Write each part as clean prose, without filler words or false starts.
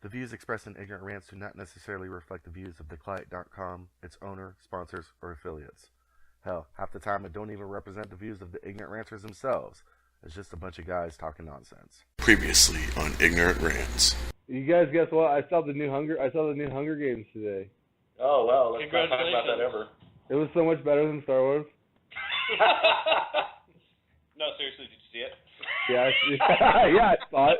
The views expressed in Ignorant Rants do not necessarily reflect the views of theclient.com, its owner, sponsors, or affiliates. Hell, half the time it don't even represent the views of the Ignorant Ranters themselves. It's just a bunch of guys talking nonsense. Previously on Ignorant Rants. You guys, guess what? I saw the new Hunger Games today. Oh well, let's not talk about that ever. It was so much better than Star Wars. No, seriously, did you see it? Yeah, yeah, I saw it.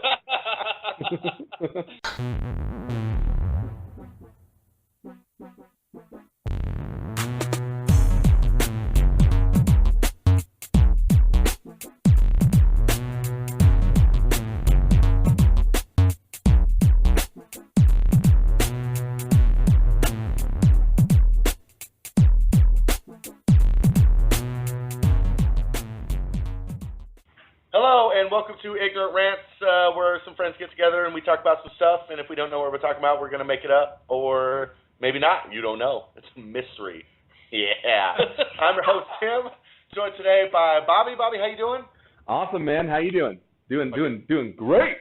Hello, and welcome to Ignorant Rants, where some friends get together and we talk about some stuff, and if we don't know what we're talking about, we're going to make it up, or maybe not. You don't know. It's a mystery. Yeah. I'm your host, Tim, joined today by Bobby. Bobby, how you doing? Awesome, man. How you doing? Doing great.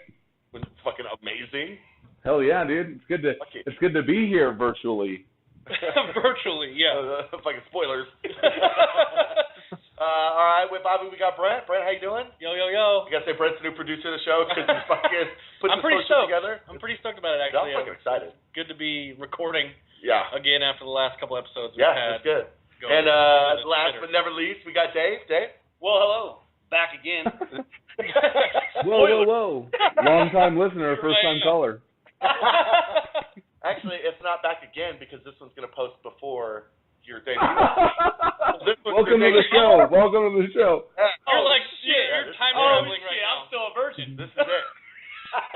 Fucking amazing. Hell yeah, dude. It's good to be here virtually. Virtually, yeah. Fucking spoilers. All right, with Bobby, we got Brent. Brent, how you doing? Yo. You gotta say Brent's the new producer of the show because he's fucking put this poster together. I'm pretty stoked about it, actually. I'm fucking excited. Good to be recording again after the last couple episodes we've had. That's good. And last but never least, we got Dave. Dave? Well, hello. Back again. Whoa. Long-time listener, first-time caller. Actually, it's not back again because this one's going to post before your debut. Welcome to the show. You're like, shit, you're time traveling right now. I'm still a virgin. This is it.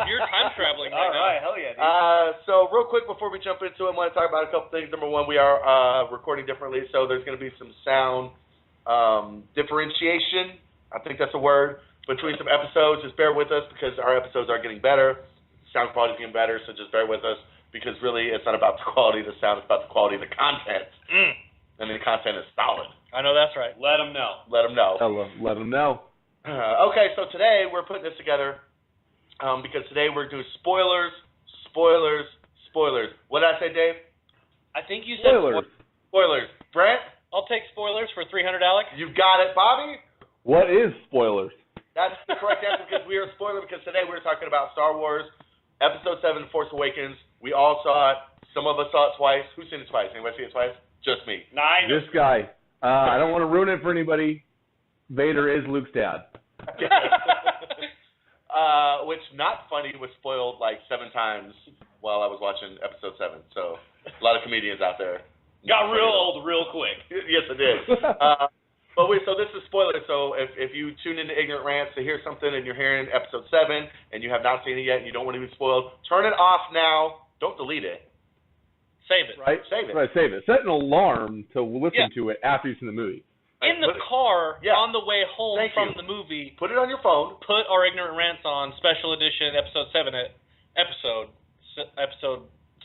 You're time traveling right now. All right, hell yeah, dude. So real quick before we jump into it, I want to talk about a couple things. Number one, we are recording differently, so there's going to be some sound differentiation. I think that's a word. Between some episodes, just bear with us because our episodes are getting better. Sound quality is getting better, so just bear with us because really it's not about the quality of the sound, it's about the quality of the content. I mean, the content is solid. I know that's right. Let them know. Let them know. Let them know. Okay, so today we're putting this together because today we're doing spoilers. What did I say, Dave? I think you said Spoilers. Brent? I'll take spoilers for $300, Alex. You got it. Bobby? What is spoilers? That's the correct answer because we are spoiler because today we're talking about Star Wars Episode 7, Force Awakens. We all saw it. Some of us saw it twice. Who's seen it twice? Anybody seen it twice? Just me. This guy. I don't want to ruin it for anybody. Vader is Luke's dad. Which, not funny, was spoiled like 7 times while I was watching Episode 7. So, a lot of comedians out there. Got real old real quick. Yes, it did. So this is spoiler. So if you tune into Ignorant Rants to hear something and you're hearing Episode 7 and you have not seen it yet and you don't want to be spoiled, turn it off now. Don't delete it. Save it. Right? Save it. Right, save it. Set an alarm to listen to it after you've seen the movie. In the car, on the way home from the movie, put it on your phone. Put our Ignorant Rants on, special edition, Episode 7, Episode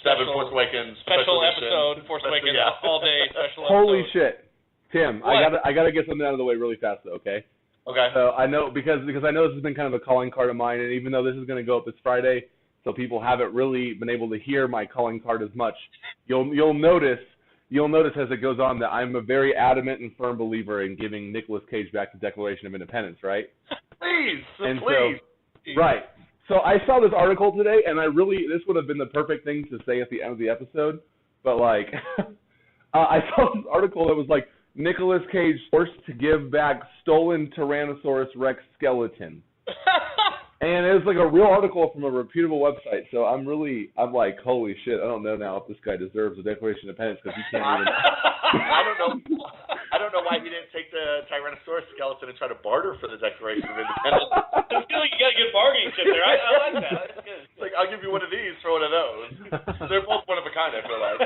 7, Force Awakens. Special episode, Force Awakens, all day, special episode. Holy shit. Tim, what? I gotta get something out of the way really fast though, okay? Okay. So I know because I know this has been kind of a calling card of mine, and even though this is gonna go up this Friday, so people haven't really been able to hear my calling card as much, you'll notice as it goes on that I'm a very adamant and firm believer in giving Nicolas Cage back the Declaration of Independence, right? Please. Right. So I saw this article today, and this would have been the perfect thing to say at the end of the episode, but like, I saw this article that was like, Nicolas Cage forced to give back stolen Tyrannosaurus Rex skeleton. And it was like a real article from a reputable website. So I'm like, holy shit, I don't know now if this guy deserves a Declaration of Independence because he can't even. I don't know why he didn't take the Tyrannosaurus skeleton and try to barter for the Declaration of Independence. I feel like you got a good bargaining chip there. I like that. That's good. It's like, I'll give you one of these for one of those. They're both one of a kind, I feel like.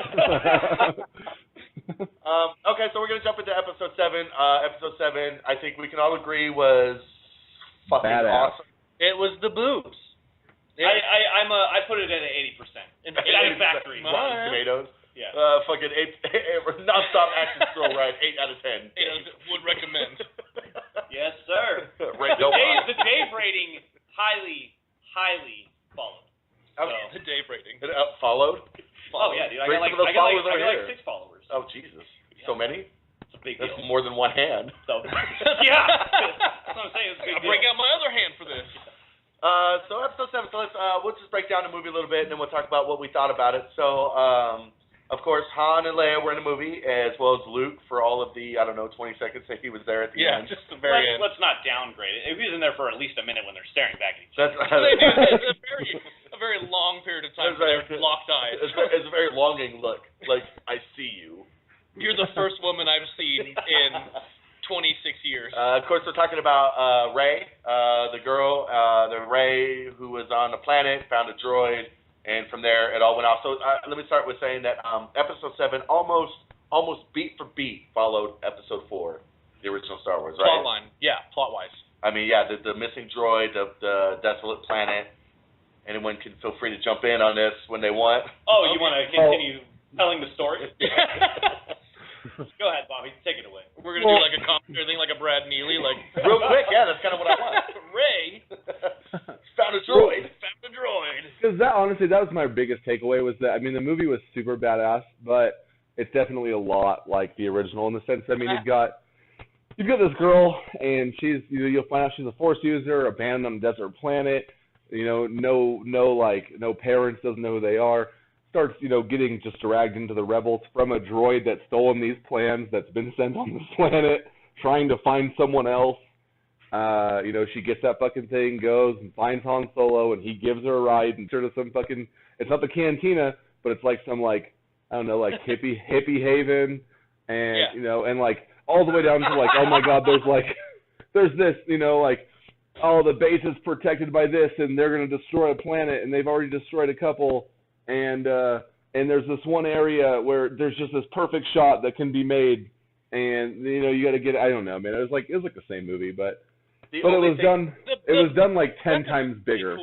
Okay, so we're going to jump into Episode 7. Episode 7, I think we can all agree was fucking badass. Awesome. It was the boobs. I put it at an 80%. Factory. Rotten Tomatoes. Yeah. Fucking 8 non-stop action thrill ride. 8 out of 10. Would recommend. Yes, sir. The Dave rating highly followed. The Dave rating. It followed? Oh, yeah, dude. I Great got for those followers over like here. 6 followers. Oh, Jesus. So many? It's a big That's deal. more than one hand. So, yeah. That's what I'm saying. It's a big I'll deal. break out my other hand for this. So episode 7, so we'll just break down the movie a little bit, and then we'll talk about what we thought about it. So, of course, Han and Leia were in the movie, as well as Luke for all of the, 20 seconds that he was there at the end. Just the very end. Let's not downgrade it. He was in there for at least a minute when they're staring back at each That's It's a very long period of time for their locked eyes. It's a very longing look, like, I see you. You're the first woman I've seen in 26 years. Of course, we're talking about Rey, the girl, the Rey who was on the planet, found a droid, and from there it all went off. So let me start with saying that episode 7 almost beat for beat followed episode 4, the original Star Wars, right? Plotline, yeah, plot-wise. I mean, yeah, the missing droid, the desolate planet. Anyone can feel free to jump in on this when they want. Oh, you want to continue telling the story? Go ahead, Bobby. Take it away. We're going to do like a commentary thing, like a Brad Neely, like... Real quick, yeah, that's kind of what I want. Ray Found a droid. found a droid. Because honestly, that was my biggest takeaway, was that, I mean, the movie was super badass, but it's definitely a lot like the original in the sense, I mean, you've got this girl, and she's, you'll find out she's a Force user, abandoned on a desert planet, no parents, doesn't know who they are, starts, getting just dragged into the rebels from a droid that's stolen these plans, that's been sent on this planet, trying to find someone else. She gets that fucking thing, goes and finds Han Solo, and he gives her a ride, and sort of some fucking, it's not the cantina, but it's like some, like, I don't know, like hippie haven, and, and like all the way down to like, oh my God, there's this, like, oh, the base is protected by this, and they're going to destroy a planet, and they've already destroyed a couple, and there's this one area where there's just this perfect shot that can be made, and, you got to get, I don't know, man, it was like the same movie, but it was done like 10 times bigger.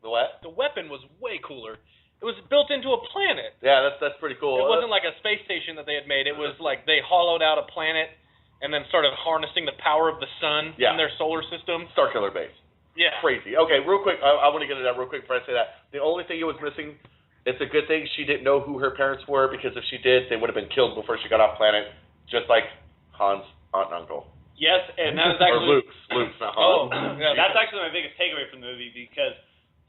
The what? The weapon was way cooler. It was built into a planet. Yeah, that's pretty cool. It wasn't like a space station that they had made. It was like they hollowed out a planet and then started harnessing the power of the sun in their solar system. Starkiller base. Yeah. Crazy. Okay, real quick, I want to get into that real quick before I say that. The only thing it was missing, it's a good thing she didn't know who her parents were, because if she did, they would have been killed before she got off planet, just like Han's aunt and uncle. Yes, and that was actually... Luke's not Han. That's actually my biggest takeaway from the movie, because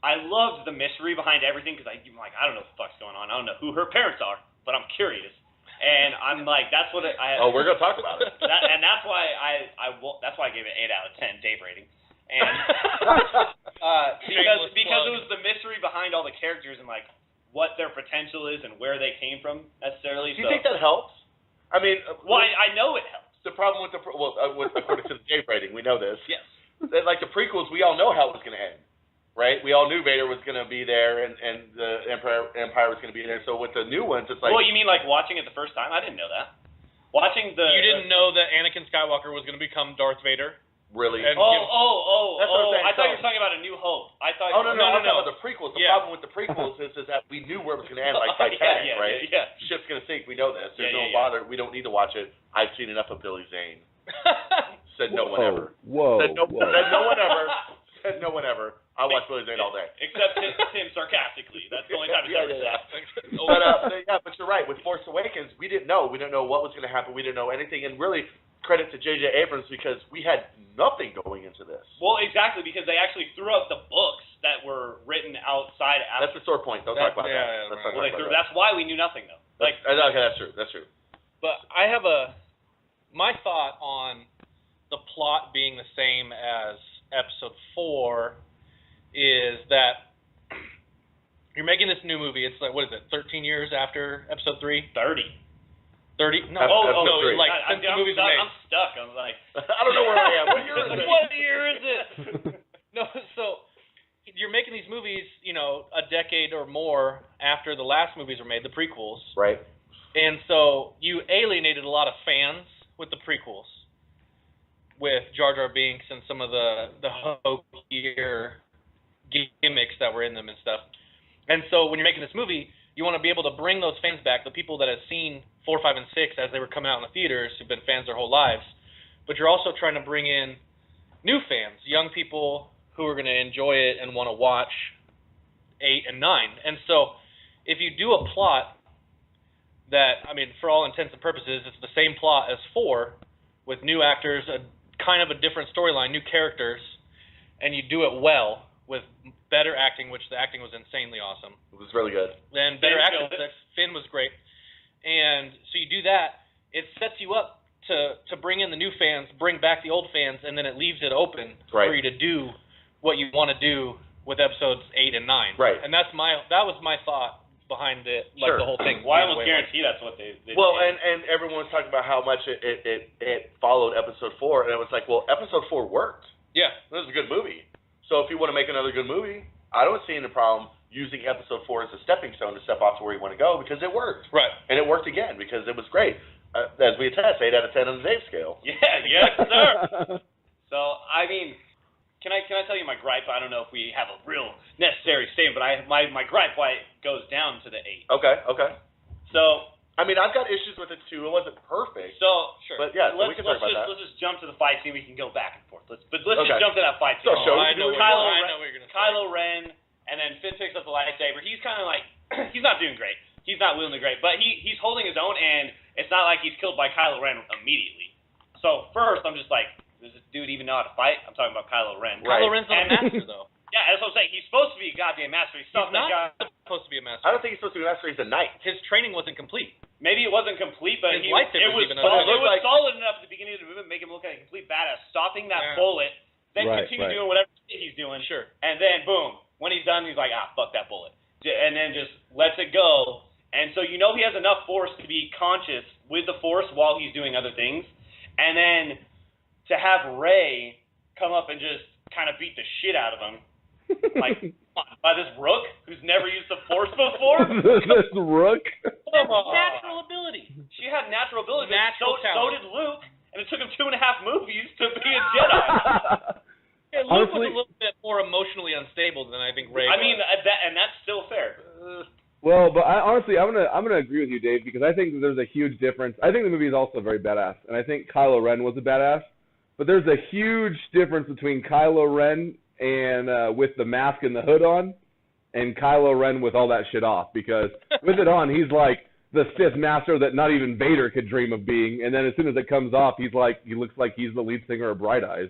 I loved the mystery behind everything, because I'm like, I don't know what the fuck's going on. I don't know who her parents are, but I'm curious. And I'm like, that's what we're going to talk about it. And that's why that's why I gave it 8 out of 10 Dave rating. And because it was the mystery behind all the characters and like what their potential is and where they came from necessarily. Do you think that helps? I mean, I know it helps. The problem with according to the Dave rating, we know this. Yes. Like the prequels, we all know how it was going to end, right? We all knew Vader was going to be there and the Empire was going to be there. So with the new ones, it's like... Well, you mean like watching it the first time? I didn't know that. Watching the... You didn't know that Anakin Skywalker was going to become Darth Vader? Really? That's what I'm saying. I thought you were talking about A New Hope. No. I'm talking about the prequels. The problem with the prequels is that we knew where it was going to end, like Titanic, right? Yeah. Ship's going to sink. We know this. There's no bother. We don't need to watch it. I've seen enough of Billy Zane. Said no one ever. Whoa. Said no one ever. Said no one ever. I watch Billy Zane all day. Except Tim sarcastically. That's the only time he's ever said. But you're right. With Force Awakens, we didn't know. We didn't know what was going to happen. We didn't know anything. And really, credit to J.J. Abrams, because we had nothing going into this. Well, exactly, because they actually threw out the books that were written outside. That's the sore point. Don't talk about that. That's why we knew nothing, though. Okay, that's true. That's true. But I have my thought on the plot being the same as Episode 4 is that you're making this new movie. It's like, what is it, 13 years after Episode 3? 30. 30? No, Episode 3. Like since the movie's made. I'm stuck. I'm like, I don't know where I am. What year is it? What year is it? No, so you're making these movies, a decade or more after the last movies were made, the prequels. Right. And so you alienated a lot of fans with the prequels, with Jar Jar Binks and some of the hokier gimmicks that were in them and stuff. And so when you're making this movie, you want to be able to bring those fans back, the people that have seen 4, 5, and 6 as they were coming out in the theaters, who've been fans their whole lives. But you're also trying to bring in new fans, young people who are going to enjoy it and want to watch 8 and 9. And so if you do a plot that, I mean, for all intents and purposes, it's the same plot as 4 with new actors, a kind of a different storyline, new characters, and you do it well with better acting, which the acting was insanely awesome. It was really good. Then better acting, Finn was great. And so you do that, it sets you up to bring in the new fans, bring back the old fans, and then it leaves it open for you to do what you want to do with episodes 8 and 9. Right. And that was my thought behind it, like the whole thing. Well, I almost guarantee that's what they Well, did. and everyone was talking about how much it followed episode 4, and it was like, well, episode 4 worked. Yeah. It was a good movie. So if you want to make another good movie, I don't see any problem using episode 4 as a stepping stone to step off to where you want to go, because it worked. Right. And it worked again because it was great. As we attest, 8 out of 10 on the Dave scale. Yeah, yes, sir. So, I mean, can I tell you my gripe? I don't know if we have a real necessary statement, but my gripe why it goes down to the 8. Okay. So, I mean, I've got issues with it too. It wasn't perfect. So, sure. But yeah, we can talk about that. Let's just jump to the fight scene. We can go back and forth. Let's just Okay. jump to that fight So, scene. I know what you're going to say. Kylo Ren, and then Finn picks up the lightsaber. He's kind of like, he's not doing great. He's not wielding great, but he's holding his own, and it's not like he's killed by Kylo Ren immediately. So first, I'm just like, does this dude even know how to fight? I'm talking about Kylo Ren. Kylo Ren's not a master, though. Yeah, that's what I'm saying. He's supposed to be a goddamn master. He's Not supposed to be a master. I don't think he's supposed to be a master. He's a knight. His training wasn't complete. Maybe it wasn't complete, but His it lightsaber's was even solid. another- It was like- solid enough at the beginning of the movie to make him look like a complete badass, stopping that bullet, then continue doing whatever he's doing. Sure. And then boom, when he's done, he's like, fuck that bullet, and then just lets it go. And so you know he has enough force to be conscious with the force while he's doing other things, and then to have Rey come up and just kind of beat the shit out of him, like by this Rook who's never used the force before. This Rook. Come on. Natural ability. She had natural ability, Natural so talent. did Luke, and it took him 2.5 movies to be a Jedi. Yeah, Luke was a little bit more emotionally unstable than I think Rey I was. mean, and that's still fair. Well, but honestly, I'm gonna agree with you, Dave, because I think that there's a huge difference. I think the movie is also very badass, and I think Kylo Ren was a badass. But there's a huge difference between Kylo Ren and with the mask and the hood on, and Kylo Ren with all that shit off. Because with it on, he's like the Sith master that not even Vader could dream of being. And then as soon as it comes off, he looks like he's the lead singer of Bright Eyes.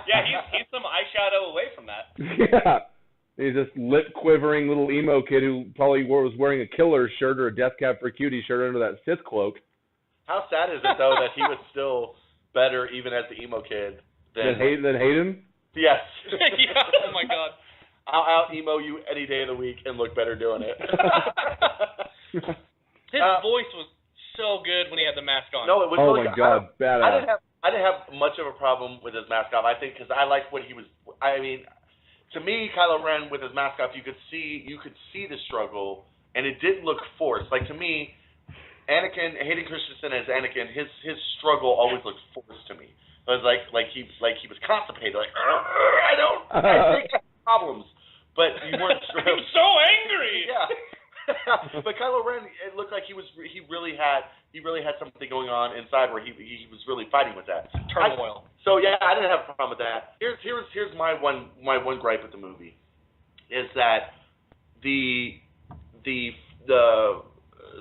Yeah, he's some eyeshadow away from that. Yeah. He's this lip-quivering little emo kid who probably was wearing a Killer shirt or a Death Cab for Cutie shirt under that Sith cloak. How sad is it though that he was still better even as the emo kid than Hayden? Yes. Yeah, oh my God. I'll out emo you any day of the week and look better doing it. His voice was so good when he had the mask on. No, it was Oh really my good. God, badass. I didn't have much of a problem with his mask off. I think because I liked what he was. I mean, to me, Kylo Ren with his mask off, you could see the struggle, and it didn't look forced. Like to me, Hayden Christensen as Anakin, his struggle always looked forced to me. It was like he was constipated. Like I think I have problems, but you weren't. I'm so angry. Yeah. But Kylo Ren, it looked like he really had something going on inside where he was really fighting with that Turmoil. So yeah, I didn't have a problem with that. Here's my one gripe with the movie, is that the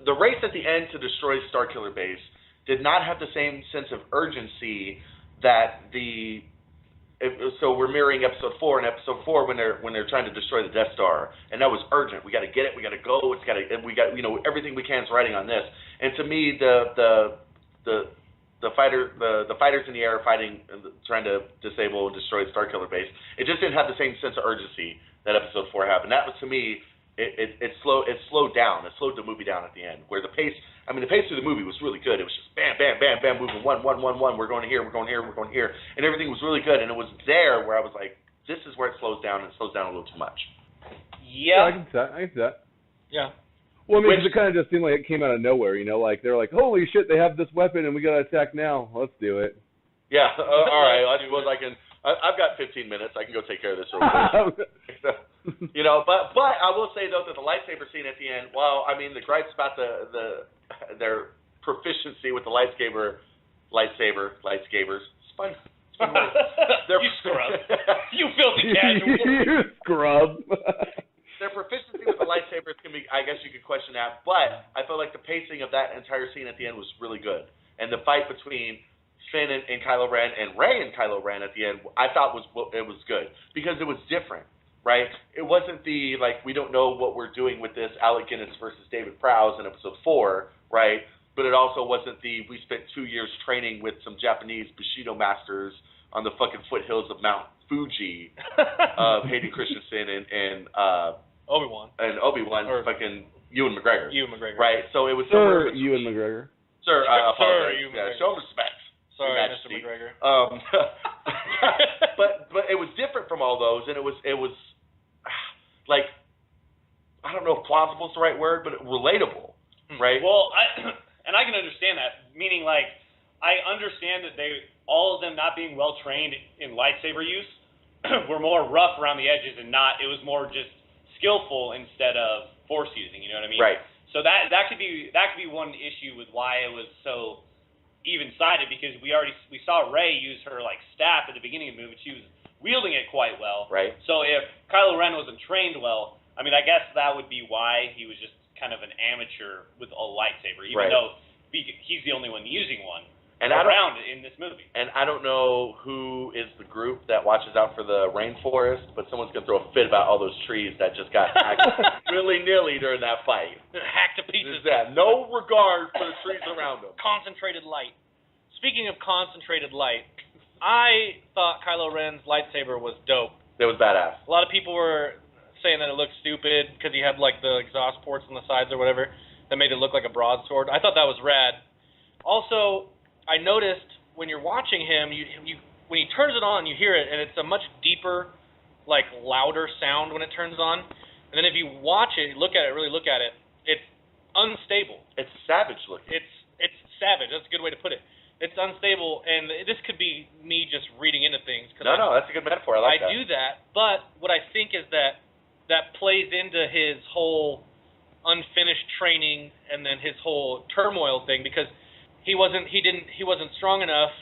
race at the end to destroy Starkiller Base did not have the same sense of urgency that so we're mirroring episode 4, and episode 4 when they're trying to destroy the Death Star, and that was urgent. We got to get it. We got to go. And we got everything we can is riding on this. And to me, the fighters in the air fighting, trying to disable and destroy the Starkiller Base, it just didn't have the same sense of urgency that episode 4 had. And that was, to me, it slowed down. It slowed the movie down at the end, where the pace through the movie was really good. It was just bam, bam, bam, bam, moving one. We're going here, we're going here, we're going here, and everything was really good. And it was there where I was like, this is where it slows down, and it slows down a little too much. Yeah, I can see that. Yeah. Well, I mean, it kind of just seemed like it came out of nowhere, like they're like, holy shit, they have this weapon and we got to attack now. Let's do it. Yeah, all right. I suppose I can. I've got 15 minutes. I can go take care of this real quick. But I will say though that the lightsaber scene at the end, well, I mean the gripes about their proficiency with the lightsabers, You scrub. You filthy casual. You scrub. Their proficiency with the lightsabers can be, I guess you could question that, but I felt like the pacing of that entire scene at the end was really good. And the fight between Finn and Kylo Ren and Rey and Kylo Ren at the end, I thought was good because it was different, right? It wasn't the, like, we don't know what we're doing with this, Alec Guinness versus David Prowse in episode 4, right? But it also wasn't the, we spent 2 years training with some Japanese Bushido masters on the fucking foothills of Mount Fuji of Hayden Christensen and Obi-Wan. And Obi-Wan, fucking Ewan McGregor. Right? So it was Sir Ewan McGregor. Sir, Sir Ewan yeah, McGregor. show respect. Sorry, Your Mr. Majesty. McGregor. But it was different from all those, and it was like, I don't know if plausible is the right word, but relatable, right? Well, I can understand that. Meaning, like, I understand that all of them not being well trained in lightsaber use were more rough around the edges and it was more just skillful instead of force using. You know what I mean? Right. So that could be one issue with why it was so even-sided, because we saw Rey use her like staff at the beginning of the movie. She was wielding it quite well. Right. So if Kylo Ren wasn't trained well, I mean, I guess that would be why he was just kind of an amateur with a lightsaber, even though he's the only one using one around in this movie. And I don't know who is the group that watches out for the rainforest, but someone's going to throw a fit about all those trees that just got hacked willy-nilly during that fight. Hacked to pieces. No regard for the trees around them. Concentrated light. Speaking of concentrated light, I thought Kylo Ren's lightsaber was dope. It was badass. A lot of people were saying that it looked stupid because he had like the exhaust ports on the sides or whatever that made it look like a broadsword. I thought that was rad. Also, I noticed when you're watching him, when he turns it on, you hear it, and it's a much deeper, like louder sound when it turns on. And then if you watch it, really look at it, it's unstable. It's savage looking. It's savage. That's a good way to put it. It's unstable, and this could be me just reading into things. No, that's a good metaphor. I like that. I do that, but what I think is that plays into his whole unfinished training and then his whole turmoil thing, because he wasn't strong enough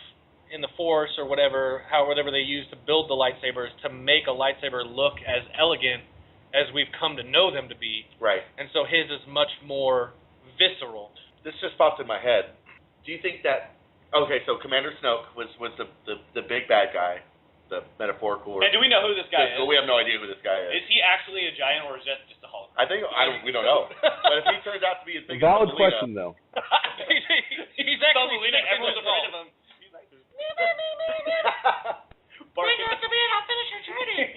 in the Force or whatever they used to build the lightsabers to make a lightsaber look as elegant as we've come to know them to be. Right. And so his is much more visceral. This just popped in my head. Do you think that? Okay, so Commander Snoke was the big bad guy, the metaphorical. And do we know who this guy is? We have no idea who this guy is. Is he actually a giant, or is that just a hologram? We don't know. But if he turns out to be as big Valid as question, though. He's actually everyone's afraid of him. Bring it to me and I'll finish your training.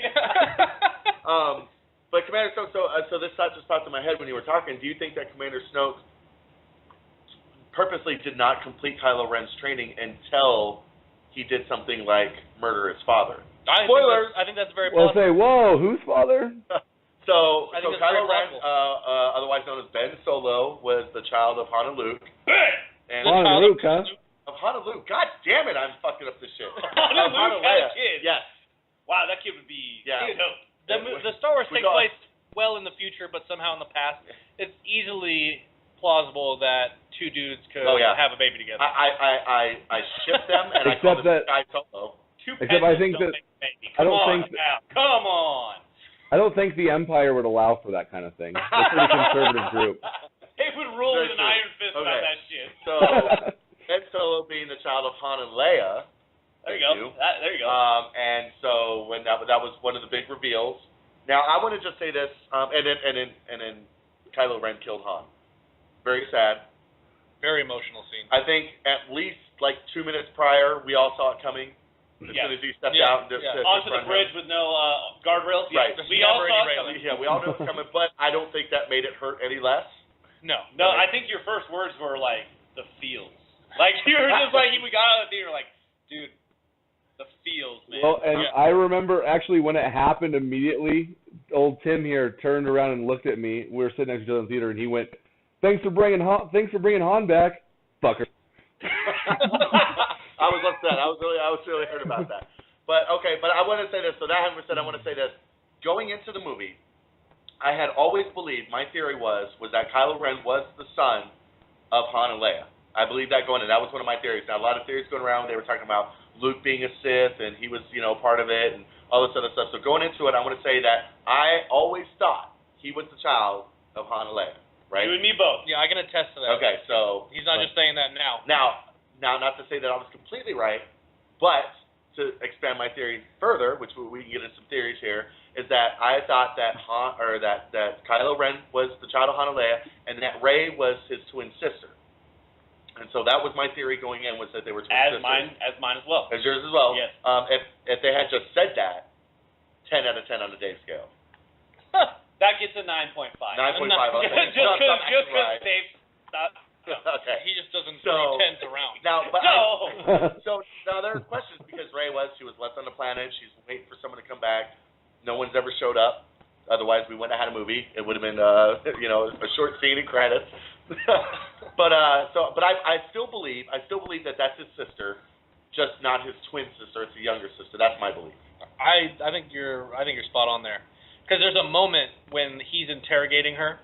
But Commander Snoke, so this thought just popped in my head when you were talking. Do you think that Commander Snoke purposely did not complete Kylo Ren's training until he did something like murder his father? Spoilers! I think that's very Well, plausible. say, whoa, whose father? I think that's Kylo very Ren, otherwise known as Ben Solo, was the child of Han and Luke. And Han and Luke, huh? Of Han and Luke. God damn it, I'm fucking up this shit. Han and Luke had a kid. Yes. Wow, that kid would be dope. The Star Wars takes place well in the future, but somehow in the past. It's easily plausible that two dudes could have a baby together. I ship them, and I call them Sky Solo. Except I think that Come on. I don't think the Empire would allow for that kind of thing. They're a pretty conservative group. They would rule with an iron fist about that shit. So Ben Solo being the child of Han and Leia. There you go. There you go. And so when that was one of the big reveals. Now I want to just say this, and then Kylo Ren killed Han. Very sad. Very emotional scene. I think at least like 2 minutes prior, we all saw it coming. As soon as he stepped out to onto the bridge with no guardrails. Right. We all saw it coming. Yeah, we all knew it was coming, but I don't think that made it hurt any less. No, I think your first words were like the feels. Like you were just like we got out of the theater like, dude, the feels, man. Well, and I remember actually when it happened immediately, old Tim here turned around and looked at me. We were sitting next to each other in the theater, and he went, "Thanks for bringing Han back, fucker." I was upset. I was really hurt about that. But okay, but I want to say this. So that having been said, I want to say this. Going into the movie, I had always believed, my theory was that Kylo Ren was the son of Han and Leia. I believe that going in. That was one of my theories. Now, a lot of theories going around. They were talking about Luke being a Sith, and he was, part of it, and all this other stuff. So going into it, I want to say that I always thought he was the child of Han and Leia, right? You and me both. Yeah, I can attest to that. Okay, so he's not just saying that now. Now, not to say that I was completely right, but to expand my theory further, which we can get into some theories here, is that I thought that that Kylo Ren was the child of Han and Leia, and that Rey was his twin sister. And so that was my theory going in, was that they were twin sisters. As mine as well. As yours as well. Yes. If they had just said that, 10 out of 10 on the Dave scale. That gets a 9.5. 9.5. Just because Dave stopped. Okay. He just doesn't throw tens around. Now, but No. So now there are questions because Rey she was left on the planet. She's waiting for someone to come back. No one's ever showed up. Otherwise, we wouldn't have had a movie. It would have been, a short scene in credits. But I still believe that that's his sister, just not his twin sister. It's a younger sister. That's my belief. I think you're spot on there, because there's a moment when he's interrogating her,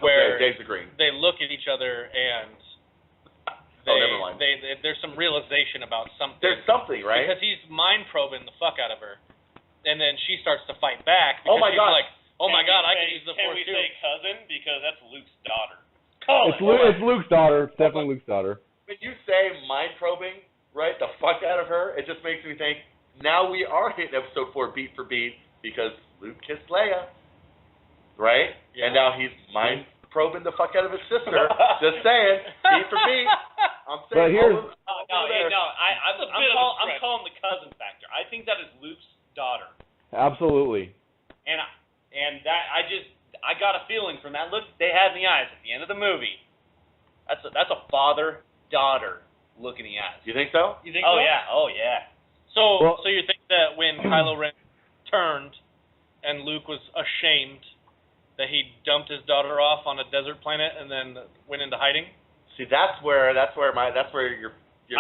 where Dave's agreeing. they look at each other and never mind. There's some realization about something. There's something, right? Because he's mind probing the fuck out of her, and then she starts to fight back. Oh my she's God. like, oh my God, I can use the Can Force we too. say cousin? Because that's Luke's daughter. It's Luke's daughter. It's definitely Luke's daughter. When you say mind probing, right, the fuck out of her, it just makes me think. Now we are hitting episode 4 beat for beat because Luke kissed Leia, right? Yeah. And now he's mind probing the fuck out of his sister. Just saying, beat for beat. I'm saying. But here's I'm calling the cousin factor. I think that is Luke's daughter, absolutely. and that I got a feeling from that look they had in the eyes at the end of the movie. That's a father-daughter look in the eyes. You think so? You think so? Oh yeah. So you think that when Kylo Ren turned and Luke was ashamed that he dumped his daughter off on a desert planet and then went into hiding? See, that's where your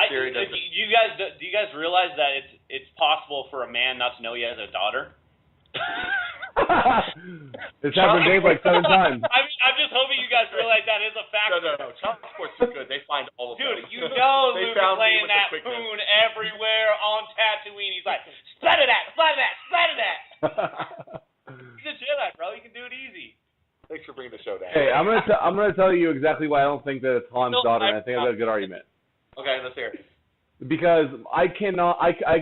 theory doesn't. Do you guys realize that it's possible for a man not to know he has a daughter? It's happened to Dave like 7 times. I'm just hoping you guys realize that is a factor. No. Child support's too good. They find all of them. Dude, you know They Luke is found me laying with that the quickness. poon everywhere on Tatooine. He's like, splatter that. He's a Jedi, bro. You can do it easy. Thanks for bringing the show down. Hey, I'm gonna tell you exactly why I don't think that it's Han's daughter, and I think I've got a good argument. Okay, let's hear it. Because I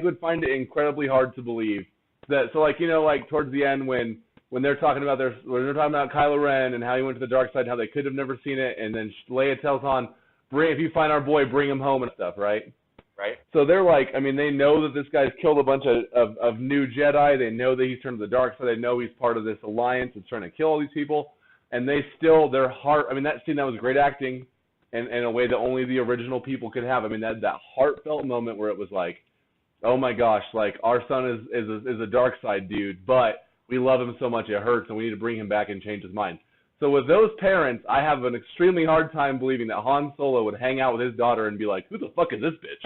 would find it incredibly hard to believe that. So like towards the end when they're talking about Kylo Ren and how he went to the dark side, how they could have never seen it, and then Leia tells Han, if you find our boy, bring him home and stuff, right? Right. So they're like, they know that this guy's killed a bunch of new Jedi. They know that he's turned to the dark side. They know he's part of this alliance that's trying to kill all these people. And they still, their heart, that scene, that was great acting in a way that only the original people could have. That heartfelt moment where it was like, oh my gosh, like our son is a dark side dude, but we love him so much it hurts and we need to bring him back and change his mind. So with those parents, I have an extremely hard time believing that Han Solo would hang out with his daughter and be like, who the fuck is this bitch?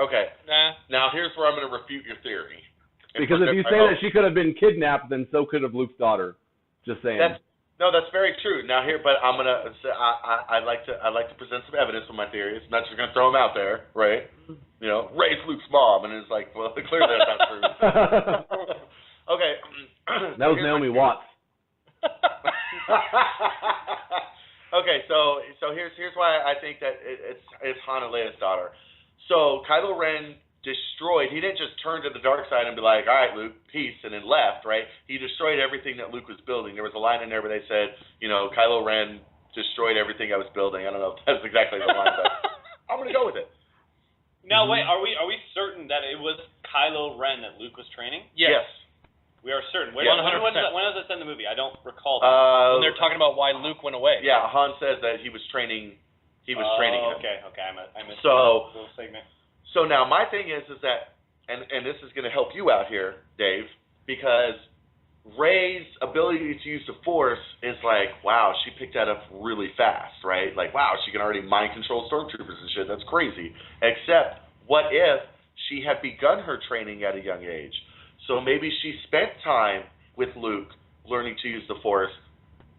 Okay. Nah. Now here's where I'm going to refute your theory. Because if you say that she could have been kidnapped, then so could have Luke's daughter. Just saying. That's very true. Now here, but I'm gonna. I'd like to present some evidence for my theories. I'm not just gonna throw them out there, right? Ray's Luke's mom, and it's like, well, clearly that's not true. Okay. That was Naomi Watts. Okay, so here's why I think that it's Han and Leia's daughter. So Kylo Ren destroyed. He didn't just turn to the dark side and be like, all right, Luke, peace, and then left, right? He destroyed everything that Luke was building. There was a line in there where they said, Kylo Ren destroyed everything I was building. I don't know if that's exactly the line, but I'm going to go with it. Now, wait, are we certain that it was Kylo Ren that Luke was training? Yes. We are certain. When 100%. does that in the movie? I don't recall that. When they're talking about why Luke went away. Yeah, Han says that he was training. He was training him. Okay. I missed So- that little segment. So now my thing is that, and this is going to help you out here, Dave, because Rey's ability to use the Force is like, wow, she picked that up really fast, right? Like, wow, she can already mind control stormtroopers and shit. That's crazy. Except, what if she had begun her training at a young age? So maybe she spent time with Luke learning to use the Force,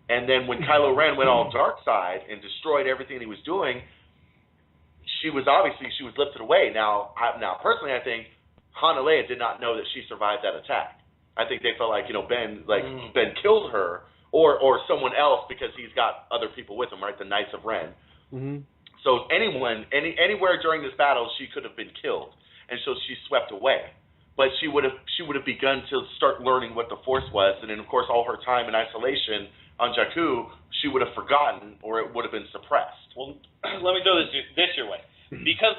and then when Kylo Ren went all dark side and destroyed everything he was doing, she was lifted away. Now personally, I think Han and Leia did not know that she survived that attack. I think they felt like, Ben killed her or someone else because he's got other people with him, right? The Knights of Ren. Mm-hmm. So anywhere during this battle, she could have been killed, and so she swept away. But she would have begun to start learning what the Force was, and then of course all her time in isolation on Jakku, she would have forgotten, or it would have been suppressed. Well, let me throw this your way, because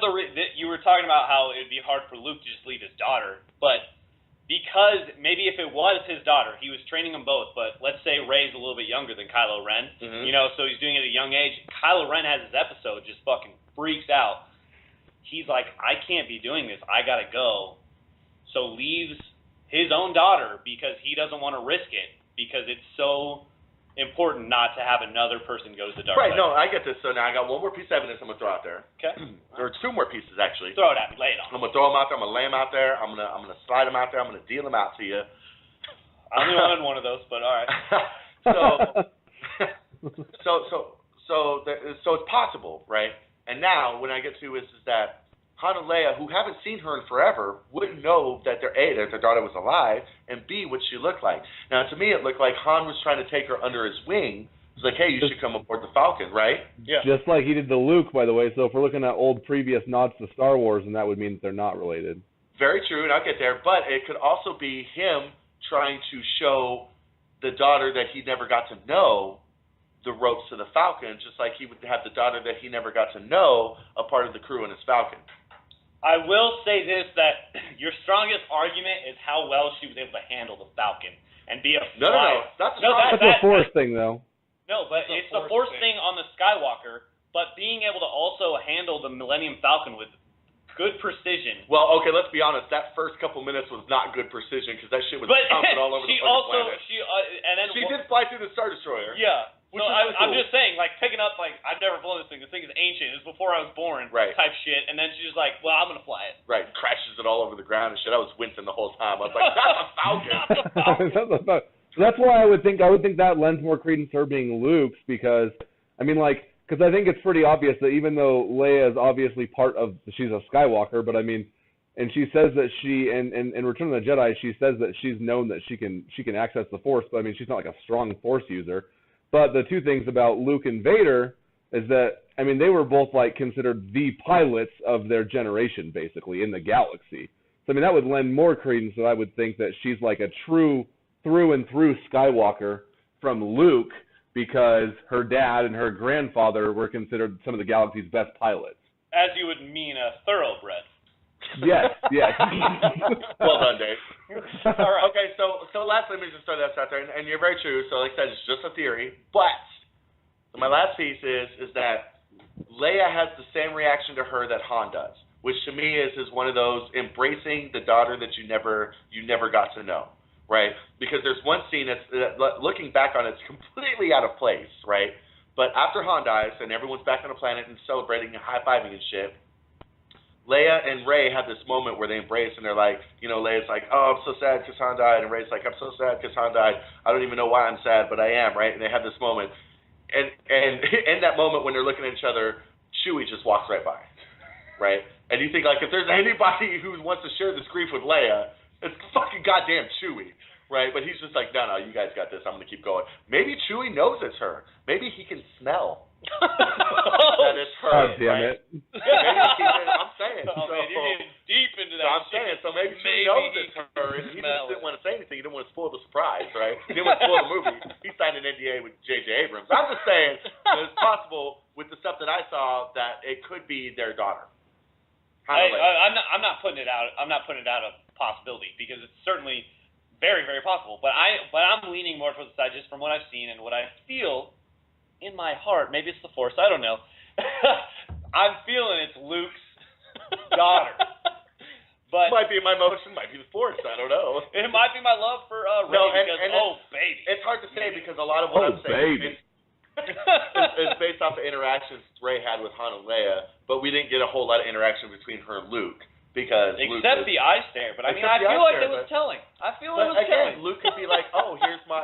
you were talking about how it'd be hard for Luke to just leave his daughter, but because maybe if it was his daughter, he was training them both. But let's say Rey's a little bit younger than Kylo Ren, so he's doing it at a young age. Kylo Ren has his episode, just fucking freaks out. He's like, I can't be doing this. I gotta go. So leaves his own daughter because he doesn't want to risk it, because it's so important not to have another person go to the dark side. Right, no, I get this. So now I got one more piece of evidence I'm going to throw out there. Okay. There are two more pieces, actually. Throw it at me. Lay it on. I'm going to throw them out there. I'm going to lay them out there. I'm going to slide them out there. I'm going to deal them out to you. I only wanted one of those, but all right. So it's possible, right? And now, when I get to is that Han and Leia, who haven't seen her in forever, wouldn't know that that their daughter was alive, and B, what she looked like. Now, to me, it looked like Han was trying to take her under his wing. It's like, hey, you should come aboard the Falcon, right? Yeah. Just like he did to Luke, by the way. So if we're looking at old previous nods to Star Wars, then that would mean that they're not related. Very true, and I'll get there. But it could also be him trying to show the daughter that he never got to know the ropes to the Falcon, just like he would have the daughter that he never got to know a part of the crew in his Falcon. I will say this, that your strongest argument is how well she was able to handle the Falcon and be a No, that's That's a Force thing, though. No, but it's the Force thing on the Skywalker, but being able to also handle the Millennium Falcon with good precision. Well, okay, let's be honest. That first couple minutes was not good precision because that shit was bouncing all over the fucking planet. She did fly through the Star Destroyer. Yeah. Which so really I'm cool. just saying, like, picking up, like, I've never flown this thing. This thing is ancient. It was before I was born, right, type shit. And then she's just like, well, I'm going to fly it. Right. Crashes it all over the ground and shit. I was wincing the whole time. I was like, that's a Falcon. That's why I would think that lends more credence to her being Luke's, because, I mean, like, because I think it's pretty obvious that even though Leia is obviously part of, she's a Skywalker, but I mean, and she says that she, in Return of the Jedi, she says that she's known that she can access the Force, but I mean, she's not like a strong Force user. But the two things about Luke and Vader is that, I mean, they were both like considered the pilots of their generation, basically, in the galaxy. So, I mean, that would lend more credence that I would think that she's like a true through and through Skywalker from Luke, because her dad and her grandfather were considered some of the galaxy's best pilots. As you would mean a thoroughbred. Yes. Well done, Dave. All right. Okay, so lastly, let me just throw that out there, and you're very true. So, like I said, it's just a theory. But my last piece is that Leia has the same reaction to her that Han does, which to me is one of those embracing the daughter that you never got to know, right? Because there's one scene that looking back on it's completely out of place, right? But after Han dies and everyone's back on the planet and celebrating and high-fiving and shit, Leia and Rey have this moment where they embrace and they're like, Leia's like, oh, I'm so sad because Han died, and Rey's like, I'm so sad because Han died. I don't even know why I'm sad, but I am, right? And they have this moment, and in that moment when they're looking at each other, Chewie just walks right by, right? And you think, like, if there's anybody who wants to share this grief with Leia, it's fucking goddamn Chewie, right? But he's just like, no, you guys got this. I'm gonna keep going. Maybe Chewie knows it's her. Maybe he can smell that it's her. God damn right? it. I'm saying. Oh, man, you're getting deep into that. I'm saying, so maybe Chewie knows it's her, and he just didn't want to say anything. He didn't want to spoil the surprise, right? He didn't want to spoil the movie. He signed an NDA with J.J. Abrams. I'm just saying that it's possible with the stuff that I saw that it could be their daughter. I'm not putting it out. I'm not putting it out of possibility, because it's certainly very, very possible. But I'm leaning more towards the side just from what I've seen and what I feel in my heart. Maybe it's the Force. I don't know. I'm feeling it's Luke's daughter. But might be my emotion, might be the Force. I don't know. It might be my love for Rey, because baby. It's hard to say because a lot of what I'm saying is based off the interactions Rey had with Han and Leia, but we didn't get a whole lot of interaction between her and Luke. Because except the eye stare, but I mean, I feel like it was telling. Luke could be like, "Oh, here's my."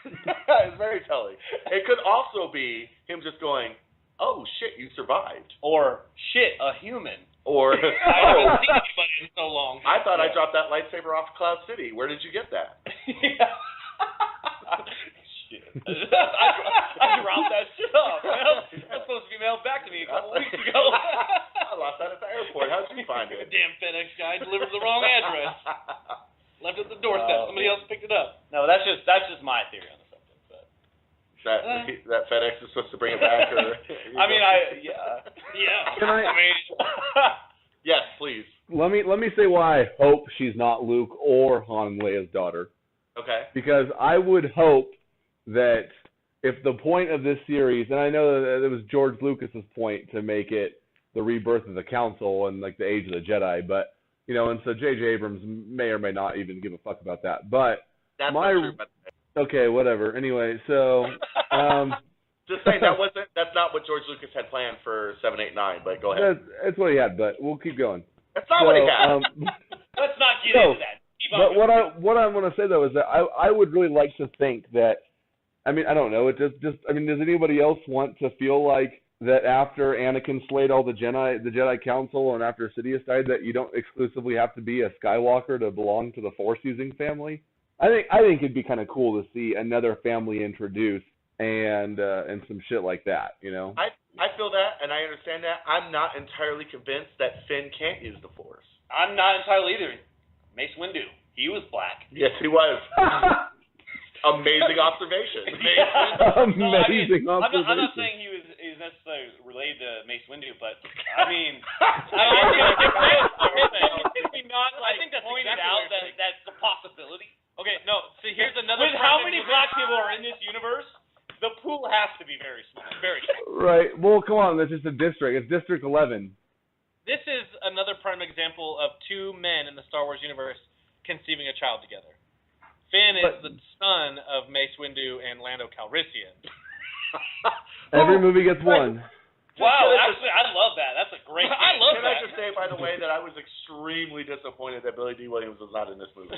It's very telling. It could also be him just going, oh shit, you survived. Or shit, a human. Or I haven't seen anybody in so long. I thought I dropped that lightsaber off Cloud City. Where did you get that? Shit. I dropped that shit off. Well, that's supposed to be mailed back to me a couple weeks ago. I lost that at the airport. How'd you find it? Damn FedEx guy delivered the wrong address. Left it at the doorstep. Somebody else picked it up. No, that's just my theory on the subject. But. That FedEx is supposed to bring it back, or yeah. Can I mean, yes, please. let me say why I hope she's not Luke or Han and Leia's daughter. Okay. Because I would hope that if the point of this series, and I know that it was George Lucas's point to make it the rebirth of the Council and like the Age of the Jedi, but and so J.J. Abrams may or may not even give a fuck about that. But That's not true. But okay, whatever. Anyway, so just saying that's not what George Lucas had planned for 7, 8, 9. But go ahead. That's what he had, but we'll keep going. That's not what he had. Let's not get into that. But what I want to say though is that I would really like to think that, I mean, I don't know, it just I mean, does anybody else want to feel like that after Anakin slayed all the Jedi Council and after Sidious died, that you don't exclusively have to be a Skywalker to belong to the Force using family? I think it'd be kind of cool to see another family introduced and some shit like that, I feel that, and I understand that. I'm not entirely convinced that Finn can't use the Force. I'm not entirely either. Mace Windu, he was black. Yes, he was. Amazing observation. Amazing observation. I'm not saying he was necessarily related to Mace Windu, but I mean, I think that's pointed out that that's a possibility. Okay, no. See, here's another. With how many black people are in this universe, the pool has to be very small. Very small. Right. Well, come on. That's just a district. It's District 11. This is another prime example of two men in the Star Wars universe conceiving a child together. Finn is the son of Mace Windu and Lando Calrissian. Every movie gets one. Wow, actually, I love that. That's a great thing. I love Can that. I just say, by the way, that I was extremely disappointed that Billy D. Williams was not in this movie.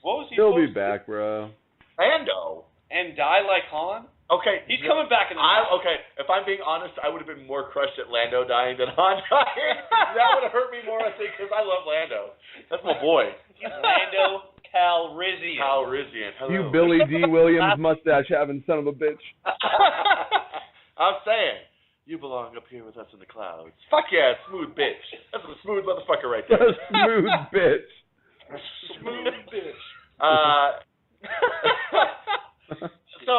What was he He'll be supposed to back, bro. Lando. and die like Han? Okay. He's coming back in the okay, if I'm being honest, I would have been more crushed at Lando dying than Han dying. That would have hurt me more, I think, because I love Lando. That's my boy. Lando Calrissian. Calrissian. Hello. You Billy D. Williams mustache having son of a bitch. I'm saying, you belong up here with us in the clouds. Fuck yeah, smooth bitch. That's a smooth motherfucker right there. Smooth bitch. Smooth bitch. So,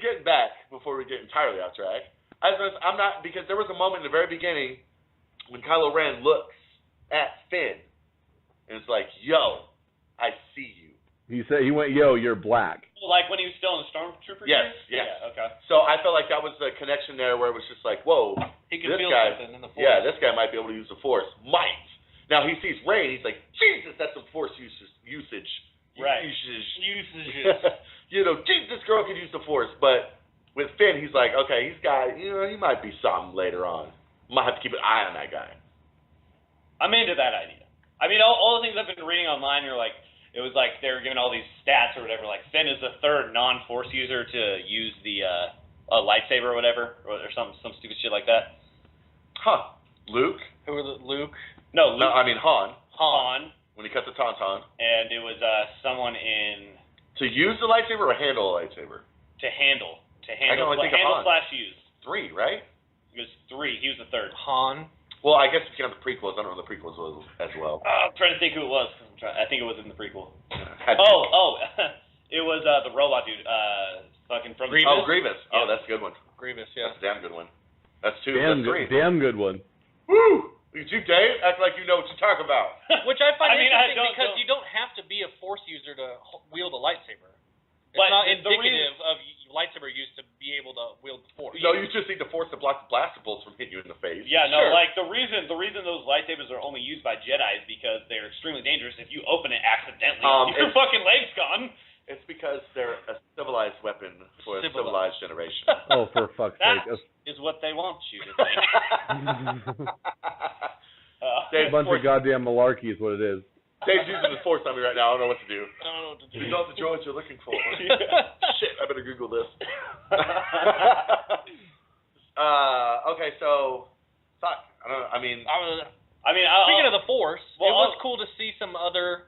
getting back before we get entirely off track, I'm not, because there was a moment in the very beginning when Kylo Ren looks at Finn and it's like, yo, I see you. He said, he went, yo, you're black. Like when he was still in the Stormtrooper? Yes, series? yes. Yeah, okay. So I felt like that was the connection there where it was just like, whoa, He could this feel guy, something in the Force. yeah, this guy might be able to use the Force. Might. Now he sees Rey and he's like, Jesus, that's some Force usage. Right. Usages. Jesus, this girl could use the Force. But with Finn, he's like, okay, he's got, he might be something later on. Might have to keep an eye on that guy. I'm into that idea. I mean, all the things I've been reading online are like, it was like they were giving all these stats or whatever. Like Finn is the third non-Force user to use the lightsaber or whatever, or some stupid shit like that. Huh. Luke? Who was it? Luke? No, Luke. No, I mean Han. Han. When he cut the tauntaun. And it was someone in To use the lightsaber or handle a lightsaber? to handle. I can only think of handle Han. / use. 3, right? It was 3. He was the third. Han. Well, I guess we can have the prequels. I don't know what the prequels was as well. I'm trying to think who it was. I think it was in the prequel. Had to- It was the robot dude. Fucking from Grievous? Oh, Grievous. Oh, Yeah. that's a good one. Grievous, yeah. That's a damn good one. That's 2. That's 3. Damn good one. Woo! Look at you, Dave. Act like you know what you're talking about. Which I find I mean, I interesting don't- because don't- you don't have to be a Force user to wield a lightsaber. It's But not the indicative of lightsaber use to be able to wield the Force. No, you just need the Force to block the blaster bolts from hitting you in the face. Yeah, no, Sure. like the reason those lightsabers are only used by Jedi is because they're extremely dangerous. If you open it accidentally, your it's- fucking leg's gone. It's because they're a civilized weapon for a civilized generation. Oh, for fuck's That sake. is what they want you to think. Dave's A bunch Force- of goddamn malarkey is what it is. Dave's using his Force on me right now. I don't know what to do. I don't know what to do. These are the droids you're looking for. Shit, I better Google this. okay, so fuck. I don't know. I mean, speaking of the Force, well, it was cool to see some other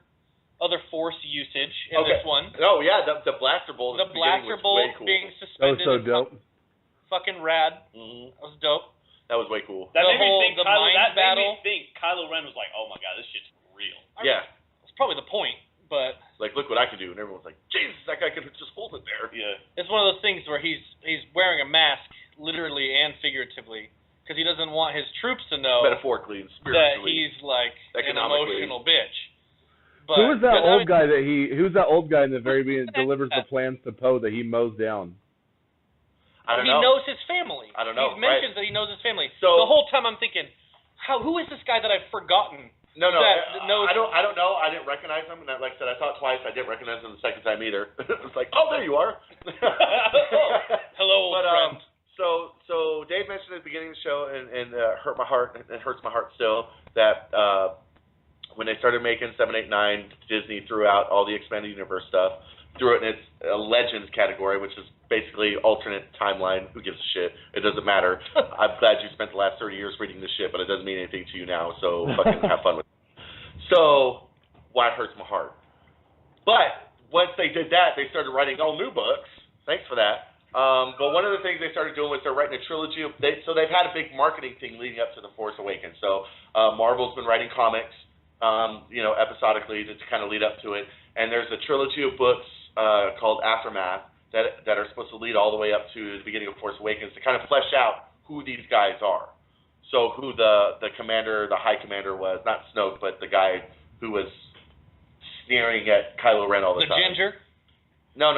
Force usage in this one. Oh yeah, the blaster bolt. The blaster bolt way cool. being That was suspended. so dope. Fucking rad. Mm-hmm. That was dope. That was way cool. That The made me whole- think the Kylo, mind that made battle. me think Kylo Ren was like, oh my god, this shit's real. Yeah. That's probably the point, but Like, look what I can do, and everyone's like, Jesus, that guy could just hold it there. Yeah. it's one of those things where he's wearing a mask, literally and figuratively, because he doesn't want his troops to know Metaphorically and that spiritually. he's like an Economically. emotional bitch. But, Who was that 'cause, I old mean, guy that who's that old guy in the very beginning that delivers the plans to Poe that he mows down? I don't he know. knows his family. I don't know, He mentions that he knows his family. So- the whole time I'm thinking, who is this guy that I've forgotten? No, that knows- I don't know. I didn't recognize him, and like I said, I saw it twice. I didn't recognize him the second time either. It was like, oh, there you are. Hello, old But friend. so Dave mentioned at the beginning of the show, and hurt my heart. It hurts my heart still that when they started making 7, 8, 9, Disney threw out all the expanded universe stuff, threw it in its Legends category, which is basically alternate timeline. Who gives a shit? It doesn't matter. I'm glad you spent the last 30 years reading this shit, but it doesn't mean anything to you now. So fucking have fun with it. So why it hurts my heart. But once they did that, they started writing all new books. Thanks for that. But one of the things they started doing was they're writing a trilogy of. So they've had a big marketing thing leading up to The Force Awakens. So Marvel's been writing comics, episodically to kind of lead up to it. And there's a trilogy of books called Aftermath that are supposed to lead all the way up to the beginning of Force Awakens to kind of flesh out who these guys are. So who the commander, the high commander was, not Snoke, but the guy who was sneering at Kylo Ren all the time. The ginger? No.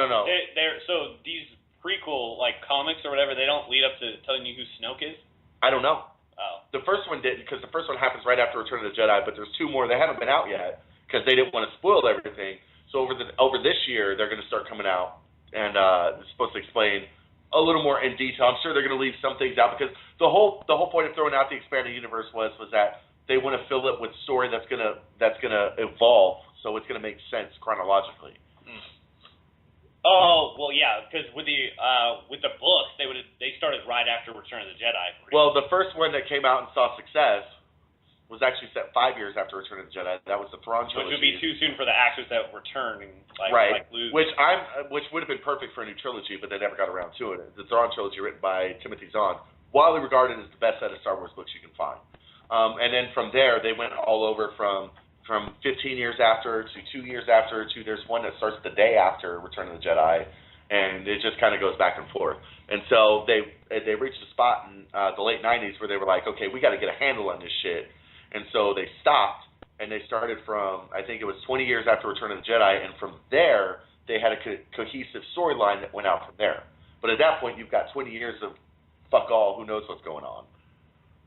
So these prequel comics or whatever, they don't lead up to telling you who Snoke is. I don't know. Oh. The first one didn't, because the first one happens right after Return of the Jedi, but there's two more. They haven't been out yet because they didn't want to spoil everything. So over this year, they're going to start coming out, and it's supposed to explain a little more in detail. I'm sure they're going to leave some things out because the whole point of throwing out the expanded universe was that they want to fill it with story that's gonna evolve, so it's going to make sense chronologically. Oh well, yeah, because with the books, they started right after Return of the Jedi. Well, the first one that came out and saw success was actually set 5 years after Return of the Jedi. That was the Thrawn trilogy. Which would be too soon for the actors that return and right. like Luke. Which would have been perfect for a new trilogy, but they never got around to it. The Thrawn trilogy, written by Timothy Zahn, widely regarded as the best set of Star Wars books you can find. And then from there, they went all over from 15 years after to 2 years after to there's one that starts the day after Return of the Jedi, and it just kind of goes back and forth. And so they reached a spot in the late 90s where they were like, okay, we got to get a handle on this shit. And so they stopped, and they started from, I think it was 20 years after Return of the Jedi, and from there, they had a cohesive storyline that went out from there. But at that point, you've got 20 years of fuck all, who knows what's going on.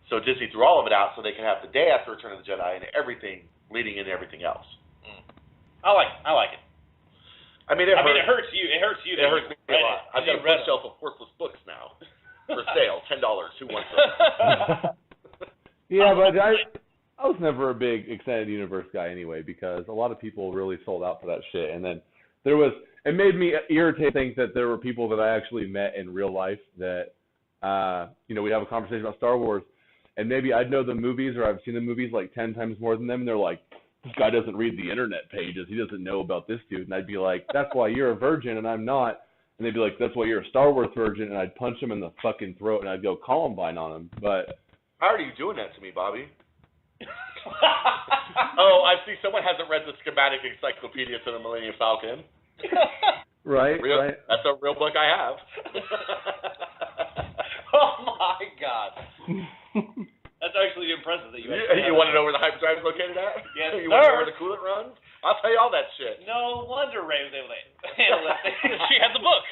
So Disney threw all of it out so they can have the day after Return of the Jedi and everything leading into everything else. I like it. I mean, it hurts you. It hurts you. It hurts me a lot. I've got a bookshelf of worthless books now for sale, $10. Who wants them? Yeah, but I was never a big extended universe guy anyway, because a lot of people really sold out for that shit. And then it made me irritated to think that there were people that I actually met in real life that, we'd have a conversation about Star Wars, and maybe I'd know the movies or I've seen the movies like 10 times more than them, and they're like, this guy doesn't read the internet pages. He doesn't know about this dude. And I'd be like, that's why you're a virgin and I'm not. And they'd be like, that's why you're a Star Wars virgin. And I'd punch him in the fucking throat and I'd go Columbine on him. But how are you doing that to me, Bobby? Oh, I see someone hasn't read the schematic encyclopedia to the Millennium Falcon. Right. That's a real book I have. Oh my God. That's actually impressive that you. You want to know where the hyperdrive is located at? Yes, You want to know where the coolant runs? I'll tell you all that shit. No wonder Ray was able to handle that thing. She had the book.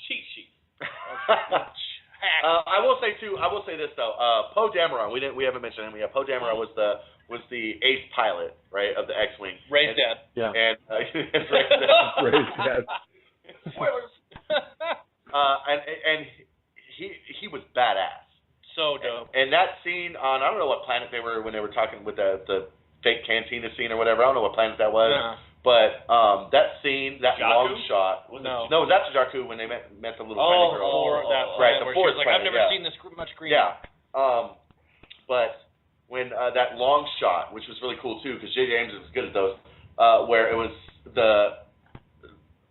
Cheat sheet. I will say this though. Poe Dameron, we haven't mentioned him. Yeah, Poe Dameron was the ace pilot, right, of the X-wing. Ray's dad. Yeah. And Ray's dad. Spoilers. And he was badass. So dope. And that scene on, I don't know what planet they were when they were talking with the fake cantina scene or whatever. I don't know what planet that was. Yeah. But that scene, that Jakku? long shot. No. No, that's Jakku when they met the little tiny girl. Right, the where she was forest like, I've planet, never yeah. seen this much green. Yeah. But when that long shot, which was really cool too, because J.J. Abrams was good at those, where it was the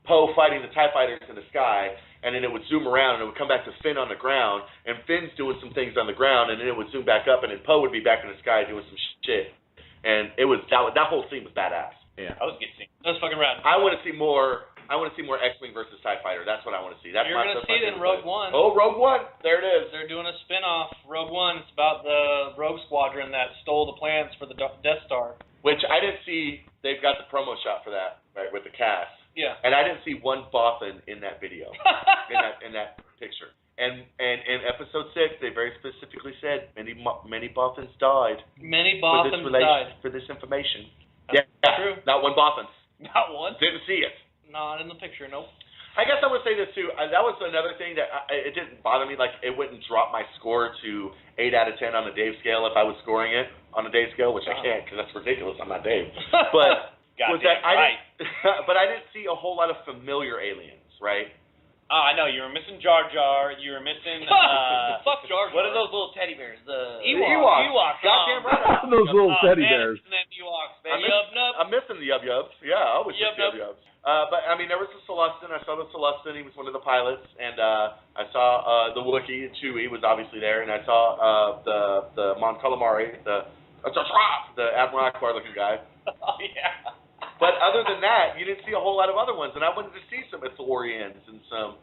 Poe fighting the TIE fighters in the sky, and then it would zoom around and it would come back to Finn on the ground, and Finn's doing some things on the ground, and then it would zoom back up, and then Poe would be back in the sky doing some shit. And it was that whole scene was badass. Yeah. That was a good scene. That was fucking rad. I want to see more X-Wing versus TIE Fighter. That's what I want to see. That's You're going to see it in Rogue One. Oh, Rogue One. There it is. They're doing a spin-off, Rogue One. It's about the Rogue Squadron that stole the plans for the Death Star. Which I didn't see. They've got the promo shot for that, right, with the cast. Yeah. And I didn't see one Bothan in that video, in that picture. And in Episode 6, they very specifically said many Bothans died. Many Bothans died. For this information. That's yeah, true. Not one Bothan. Not one. Didn't see it. Not in the picture, nope. I guess I would say this too. That was another thing that it didn't bother me. Like, it wouldn't drop my score to 8 out of 10 on the Dave scale if I was scoring it on a Dave scale, which I can't because that's ridiculous. I'm not Dave. But was that but I didn't see a whole lot of familiar aliens, right? Oh, I know. You were missing Jar Jar. You were missing. Fuck Jar Jar. What are those little teddy bears? The Ewoks. Goddamn right. Those little teddy bears. Ewoks, I'm missing the Yub-Yubs. Yeah, I always miss the Yub-Yubs. But, I mean, there was the Celestin. I saw the Celestin. He was one of the pilots. And I saw the Wookiee. Chewie was obviously there. And I saw the Mon Calamari, the Admiral Akbar-looking guy. Oh, yeah. But other than that, you didn't see a whole lot of other ones. And I wanted to see some Ithorians and some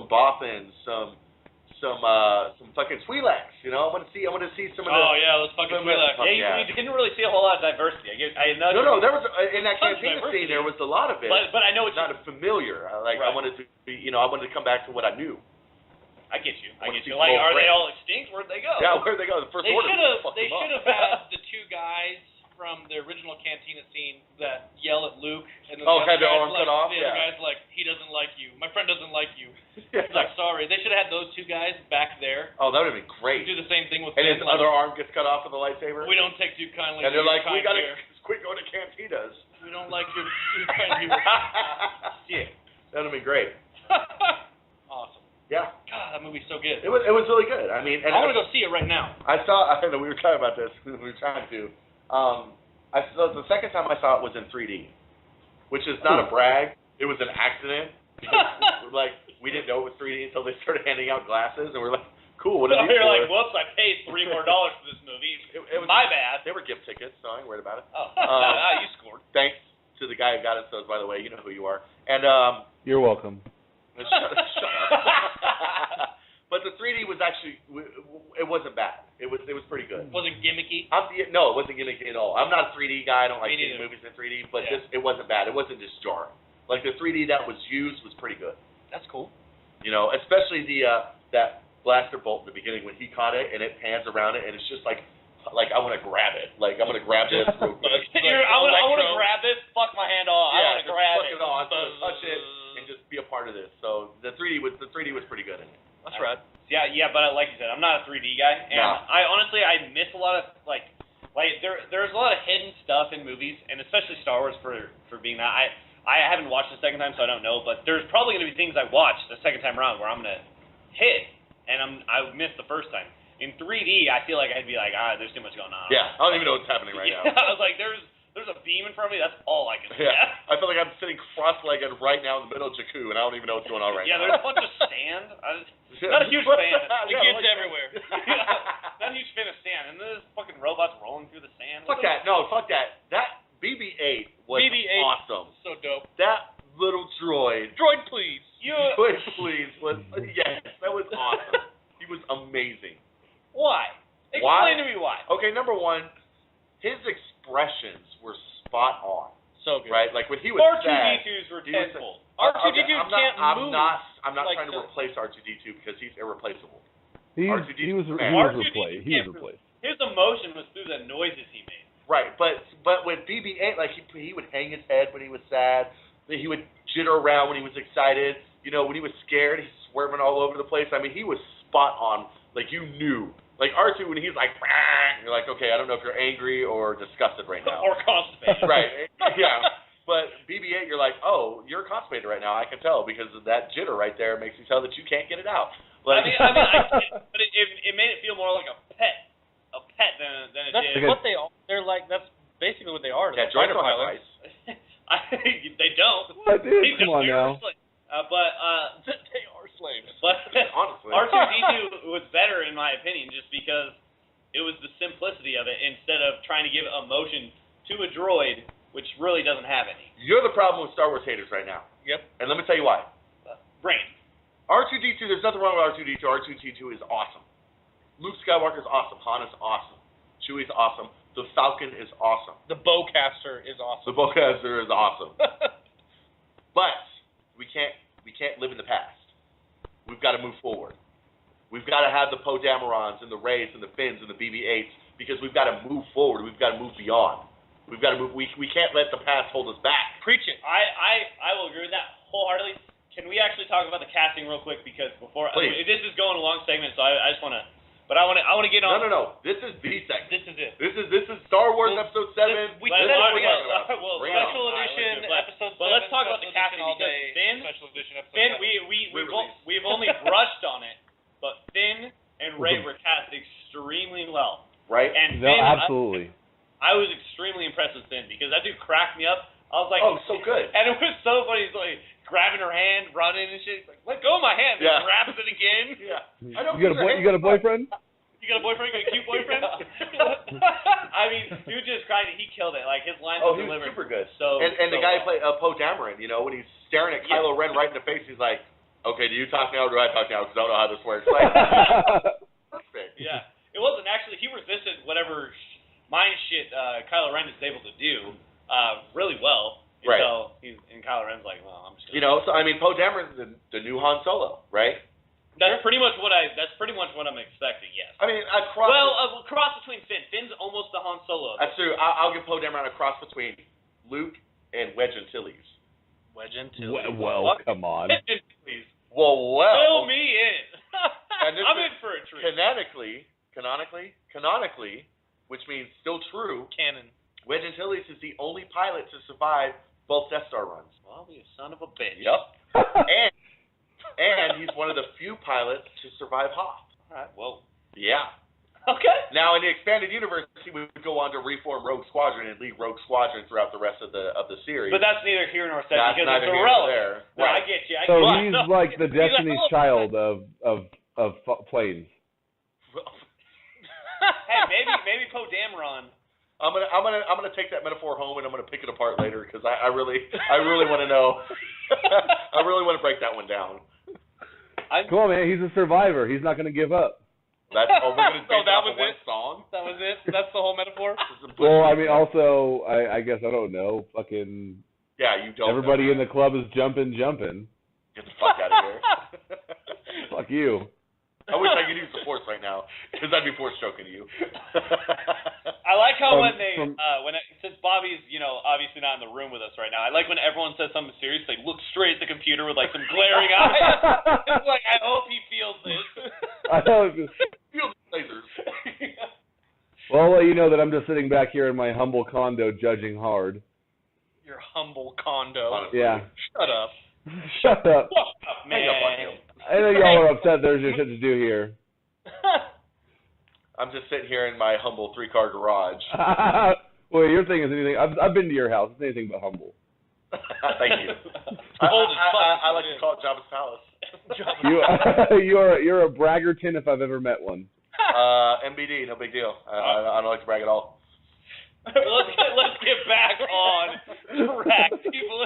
Bothans, some fucking Twi'leks. I want to see some of the. Oh yeah, those fucking Twi'leks. Yeah, you didn't really see a whole lot of diversity. No, there was in that cantina scene. There was a lot of it. But I know it's not familiar. Like right. I wanted to be, I wanted to come back to what I knew. I get you. Like, are they all extinct? Where'd they go? Yeah, where'd they go? The First Order. They should have had the two guys from the original cantina scene that yell at Luke, and the had their guy's arm cut off. The other guy's like, he doesn't like you. My friend doesn't like you. Yeah. He's like, sorry. They should have had those two guys back there. Oh, that would have been great. Do the same thing with and Finn, his other arm gets cut off with a lightsaber. We don't take too kindly. And they're like, we gotta here. quit going to cantinas. We don't like your kind humor. Shit, that would have been great. Awesome. Yeah. God, that movie's so good. It was really good. I mean, and I want to go see it right now. I know we were talking about this. We were trying to. The second time I saw it was in 3D, which is not a brag. It was an accident because we didn't know it was 3D until they started handing out glasses, and we're like, cool. What are these You're for? like, whoops! I paid $3 more for this movie. It was my bad. They were gift tickets, so I ain't worried about it. Oh, you scored. Thanks to the guy who got us those, by the way. You know who you are. And you're welcome. Shut up. But the 3D was actually, it wasn't bad. It was pretty good. Was it gimmicky? No, it wasn't gimmicky at all. I'm not a 3D guy. I don't like Me seeing neither. movies in 3D, but it wasn't bad. It wasn't just jarring. Like the 3D that was used was pretty good. That's cool. Especially that blaster bolt in the beginning when he caught it and it pans around it and it's just like I want to grab it. Like I'm gonna grab this. I want to grab this. Fuck my hand off. Yeah, I want to grab it. I want to touch it and just be a part of this. So the 3D was pretty good in it. That's right. Yeah, but like you said, I'm not a 3D guy, and I honestly miss a lot of like there's a lot of hidden stuff in movies, and especially Star Wars for being that. I haven't watched the second time, so I don't know, but there's probably gonna be things I watched the second time around where I'm gonna hit, and I missed the first time. In 3D, I feel like I'd be like, there's too much going on. Yeah, I don't even know what's happening right now. I was like, there's a beam in front of me. That's all I can see. Yeah, I feel like I'm sitting cross-legged right now in the middle of Jakku, and I don't even know what's going on right now. Yeah, there's a bunch of sand. Not a huge fan. It gets everywhere. Not a huge fan of sand. And there's fucking robots rolling through the sand. Fuck that. No, fuck that. That BB-8 was awesome. So dope. That little droid. Droid, please. Droid, please. Yes, that was awesome. He was amazing. Why? Explain to me why. Okay, number one, his expressions were spot on. So good. Right? Like when he was sad. R2-D2s were tenfold. R2-D2 can't move. I'm not like trying to replace R2-D2 because he's irreplaceable. He was replaced. His emotion was through the noises he made. Right, but with BB-8, like he would hang his head when he was sad. He would jitter around when he was excited. When he was scared, he's swerving all over the place. I mean, he was spot on. Like you knew. Like R2 when he's like, you're like, okay, I don't know if you're angry or disgusted right now. Or constipated. Right. Yeah. But BB-8, you're like, oh, you're constipated right now. I can tell because of that jitter right there makes you tell that you can't get it out. Like, I get, but it made it feel more like a pet than it That's did. what they're like. That's basically what they are. yeah, droids don't have rights. They don't. What, dude? Come on now. They are slaves. But Honestly. R2-D2 was better in my opinion, just because it was the simplicity of it instead of trying to give emotion to a droid, which really doesn't have any. You're the problem with Star Wars haters right now. Yep. And let me tell you why. Brent. R2-D2, there's nothing wrong with R2-D2. R2-D2 is awesome. Luke Skywalker is awesome. Han is awesome. Chewie's awesome. The Falcon is awesome. The bowcaster is awesome. The Bowcaster is awesome. But we can't live in the past. We've got to move forward. We've got to have the Poe Damerons and the Rays and the Finns and the BB-8s because we've got to move forward. We've got to move beyond. We've got to move. We can't let the past hold us back. Preach it. I will agree with that wholeheartedly. Can we actually talk about the casting real quick? Because this is going a long segment, so I just want to. But I want to get on. No. This is the segment. This is it. This is Star Wars Episode 7. We But- said all we right, got well, well, special well, edition but- episode. but let's 7, talk about the special casting edition all because day, Finn- special edition episode. Finn, 7. we've only brushed on it, but Finn and Rey were cast extremely well. Right? And No, Finn, absolutely. I was extremely impressed with Finn because that dude cracked me up. I was like, Oh, so good. And it was so funny. He's like grabbing her hand, running and shit. He's like, let go of my hand. Yeah. And grabs it again. Yeah. You got a boyfriend? You got a boyfriend? You got a cute boyfriend? I mean, dude just cried. He killed it. Like his lines Oh, were he was delivered. super good. And the guy who played Poe Dameron, when he's staring at Kylo Ren right in the face, he's like, okay, do you talk now or do I talk now? Because I don't know how this works. Like, perfect. Yeah. It wasn't actually, he resisted whatever mind shit Kylo Ren is able to do really well. Right. So and Kylo Ren's like, well, I'm just gonna So I mean, Poe Dameron's the new Han Solo, right? That's pretty much what I'm expecting, yes. I mean, a cross. Well, a cross between Finn. Finn's almost the Han Solo. That's true. I'll give Poe Dameron a cross between Luke and Wedge Antilles. Wedge Antilles. Well, come on. Please. Well. Fill me in. And this I'm is in for a treat. Canonically, which means still true, Canon. Wedge Antilles is the only pilot to survive both Death Star runs. Well, you son of a bitch. Yep. and he's one of the few pilots to survive Hoth. All right. Well. Yeah. Okay. Now, in the expanded universe, he would go on to reform Rogue Squadron and lead Rogue Squadron throughout the rest of the series. But that's neither here nor there That's because neither it's here nor irrelevant. there. No, Right. I get you. So he's like the Destiny's Child of planes. Hey, maybe Poe Dameron. I'm gonna take that metaphor home and I'm gonna pick it apart later because I really want to know. I really want to break that one down. Come on, man. He's a survivor. He's not going to give up. We're gonna So base that off was of one it? song. That was it. That's the whole metaphor. Well, I mean, also, I guess I don't know. Fucking Yeah, you don't. everybody know. in the club is jumping. Get the fuck out of here. Fuck you. I wish I could use the force right now because I'd be force choking you. I like how since Bobby's obviously not in the room with us right now. I like when everyone says something serious, they look straight at the computer with like some glaring eyes. It's like I hope he feels this. I know. Feel the lasers. Well, I'll let you know that I'm just sitting back here in my humble condo judging hard. Your humble condo. Honestly. Yeah. Shut up. Shut up. Man. Hang up on you. I know y'all are upset there's just shit to do here. I'm just sitting here in my humble 3-car garage. Well, your thing is anything. I've been to your house. It's anything but humble. Thank you. Cold as fuck. I like to call it Jabba's Palace. You're a braggerton if I've ever met one. MBD, no big deal. I don't like to brag at all. Let's get back on track, people.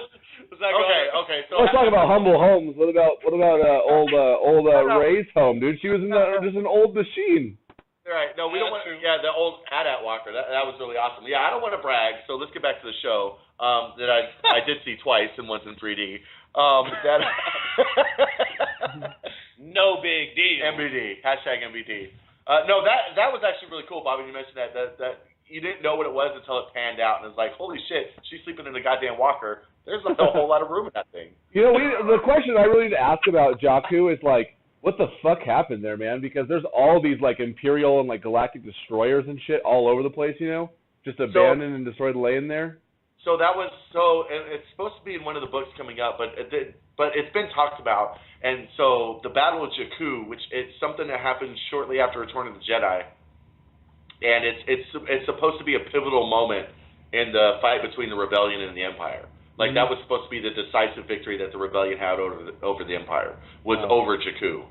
Okay. So Let's talk about humble homes. What about old Ray's home, dude? She was just an old machine. All right. No, we don't want. Yeah, the old AT-AT Walker. That was really awesome. Yeah, I don't want to brag. So let's get back to the show that I did see twice and once in 3D. No big deal. MBD. #MBD. No, that was actually really cool, Bobby. You mentioned that you didn't know what it was until it panned out, and it was like, holy shit, she's sleeping in a goddamn walker. There's not a whole lot of room in that thing. The question I really need to ask about Jakku is like, what the fuck happened there, man? Because there's all these like Imperial and like Galactic destroyers and shit all over the place, just abandoned and destroyed laying there. So and it's supposed to be in one of the books coming up, but it's been talked about. And so the Battle of Jakku, which it's something that happens shortly after Return of the Jedi, and it's supposed to be a pivotal moment in the fight between the Rebellion and the Empire. Like that was supposed to be the decisive victory that the Rebellion had over the Empire was over Jakku.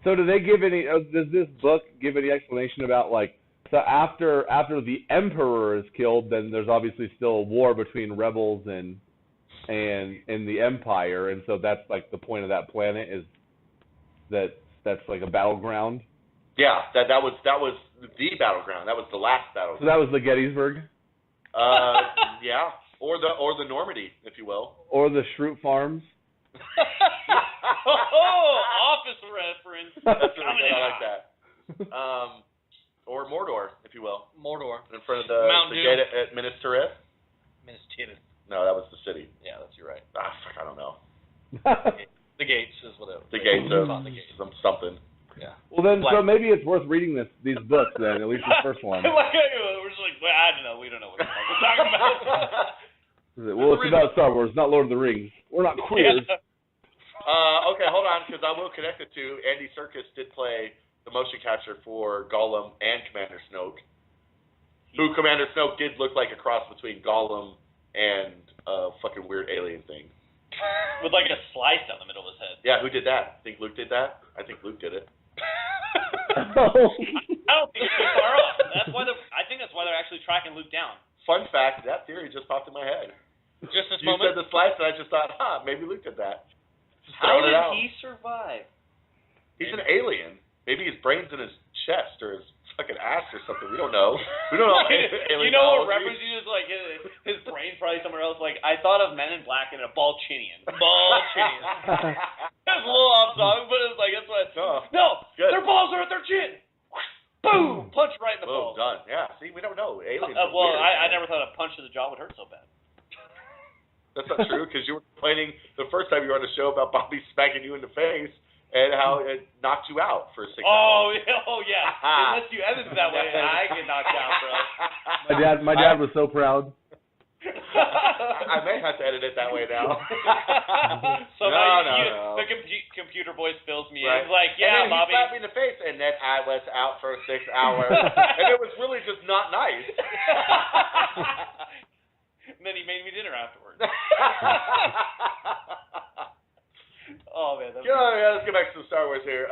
So do they give any? Does this book give any explanation about like? So after the Emperor is killed, then there's obviously still a war between rebels and the Empire, and so that's like the point of that planet is that's like a battleground. Yeah, that was the battleground. That was the last battleground. So that was the Gettysburg. Yeah, or the Normandy, if you will, or the Shroot Farms. Office reference. That's really good. I like that. Or Mordor, if you will. Mordor. In front of the gate at Minas Tirith. Minas Tirith. No, that was the city. Yeah, that's you're right. Fuck, I don't know. The gates is what it was. The gates of something. Yeah. Well then, so maybe it's worth reading these books then, at least the first one. We're just like, well, I don't know. We don't know what we're talking about. Well, it's about Star Wars, not Lord of the Rings. We're not queers. Yeah. Okay, hold on, because I will connect it to Andy Serkis did play the motion capture for Gollum and Commander Snoke. Who Commander Snoke did look like a cross between Gollum and a fucking weird alien thing. With like a slice down the middle of his head. Yeah, who did that? Think Luke did that? I think Luke did it. I don't think it's too far off. I think that's why they're actually tracking Luke down. Fun fact, that theory just popped in my head. Just this you moment? said the slice, and I just thought, maybe Luke did that. Just How throwing did it out. he survive? He's an alien. Maybe his brain's in his chest or his fucking ass or something. We don't know. We don't know. You know what reference you just like his brain's probably somewhere else. Like I thought of Men in Black and a Balchinian. Balchinian. It was a little off topic, but it was like that's what. No, good. Their balls are at their chin. Boom! Punch right in the balls. Done. Yeah. See, we don't know. Aliens. Well, I never thought a punch to the jaw would hurt so bad. That's not true because you were complaining the first time you were on the show about Bobby smacking you in the face and how it knocked you out for 6 hours. Oh yeah. Unless you edit it that way, I get knocked out, bro. My dad was so proud. I may have to edit it that way now. No. The computer voice fills me in. It's like, yeah, and then Bobby. He slapped me in the face, and then I was out for 6 hours, and it was really just not nice. And then he made me dinner afterwards. Oh man. Yeah, let's get back to some Star Wars here.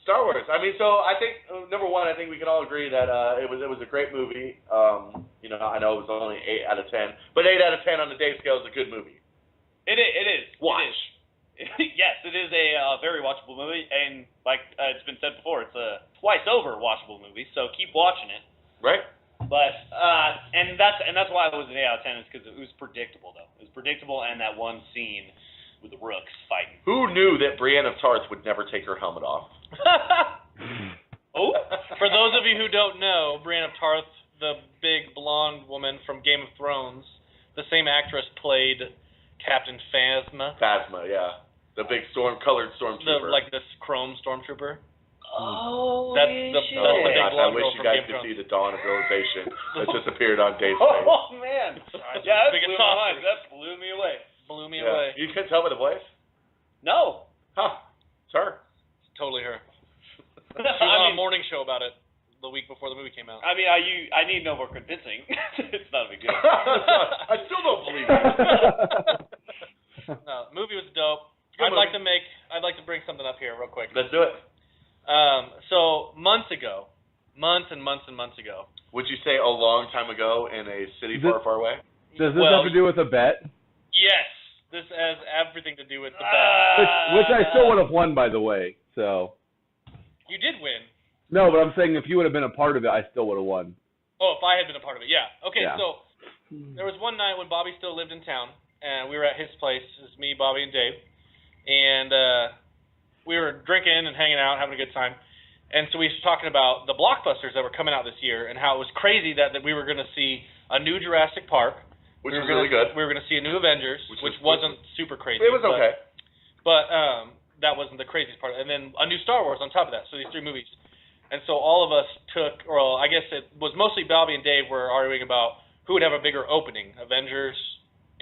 Star Wars. I mean, so I think number one, I think we can all agree that it was a great movie. I know it was only 8 out of 10, but 8 out of 10 on the day scale is a good movie. It is. Watch. Yes, it is a very watchable movie, and like it's been said before, it's a twice over watchable movie. So keep watching it. Right. But and that's why it was an 8 out of 10 is because it was predictable though. It was predictable, and that one scene with the rooks fighting. Who knew that Brienne of Tarth would never take her helmet off? Oh, for those of you who don't know, Brienne of Tarth, the big blonde woman from Game of Thrones, the same actress played Captain Phasma. Phasma, yeah, the big colored stormtrooper, like this chrome stormtrooper. Oh, that's the big I blonde wish girl you from guys Game of could Thrones. see the dawn of realization that just appeared on Dave's face. Oh man, yeah, that Big blew and my mind. saucy. That blew me away. Blew me away. You couldn't tell by the voice? No. Huh. It's her. It's totally her. She was on a morning show about it the week before the movie came out. I mean, I need no more convincing. It's not a big deal. I still don't believe you. No, the movie was dope. Good I'd like movie. to bring something up here real quick. Let's do it. So months ago, months and months ago. Would you say a long time ago in a city far, far away? Does this have to do with a bet? Yes, this has everything to do with the bet. Which I still would have won, by the way. So. You did win. No, but I'm saying if you would have been a part of it, I still would have won. Oh, if I had been a part of it, yeah. Okay, Yeah. So there was one night when Bobby still lived in town, and we were at his place. It was me, Bobby, and Dave. And we were drinking and hanging out, having a good time. And so we were talking about the blockbusters that were coming out this year and how it was crazy that we were going to see a new Jurassic Park. Which was really good. We were going to see a new Avengers, which wasn't super crazy. It was okay. But that wasn't the craziest part. And then a new Star Wars on top of that. So these 3 movies. And so all of us took, or I guess it was mostly Bobby and Dave were arguing about who would have a bigger opening, Avengers,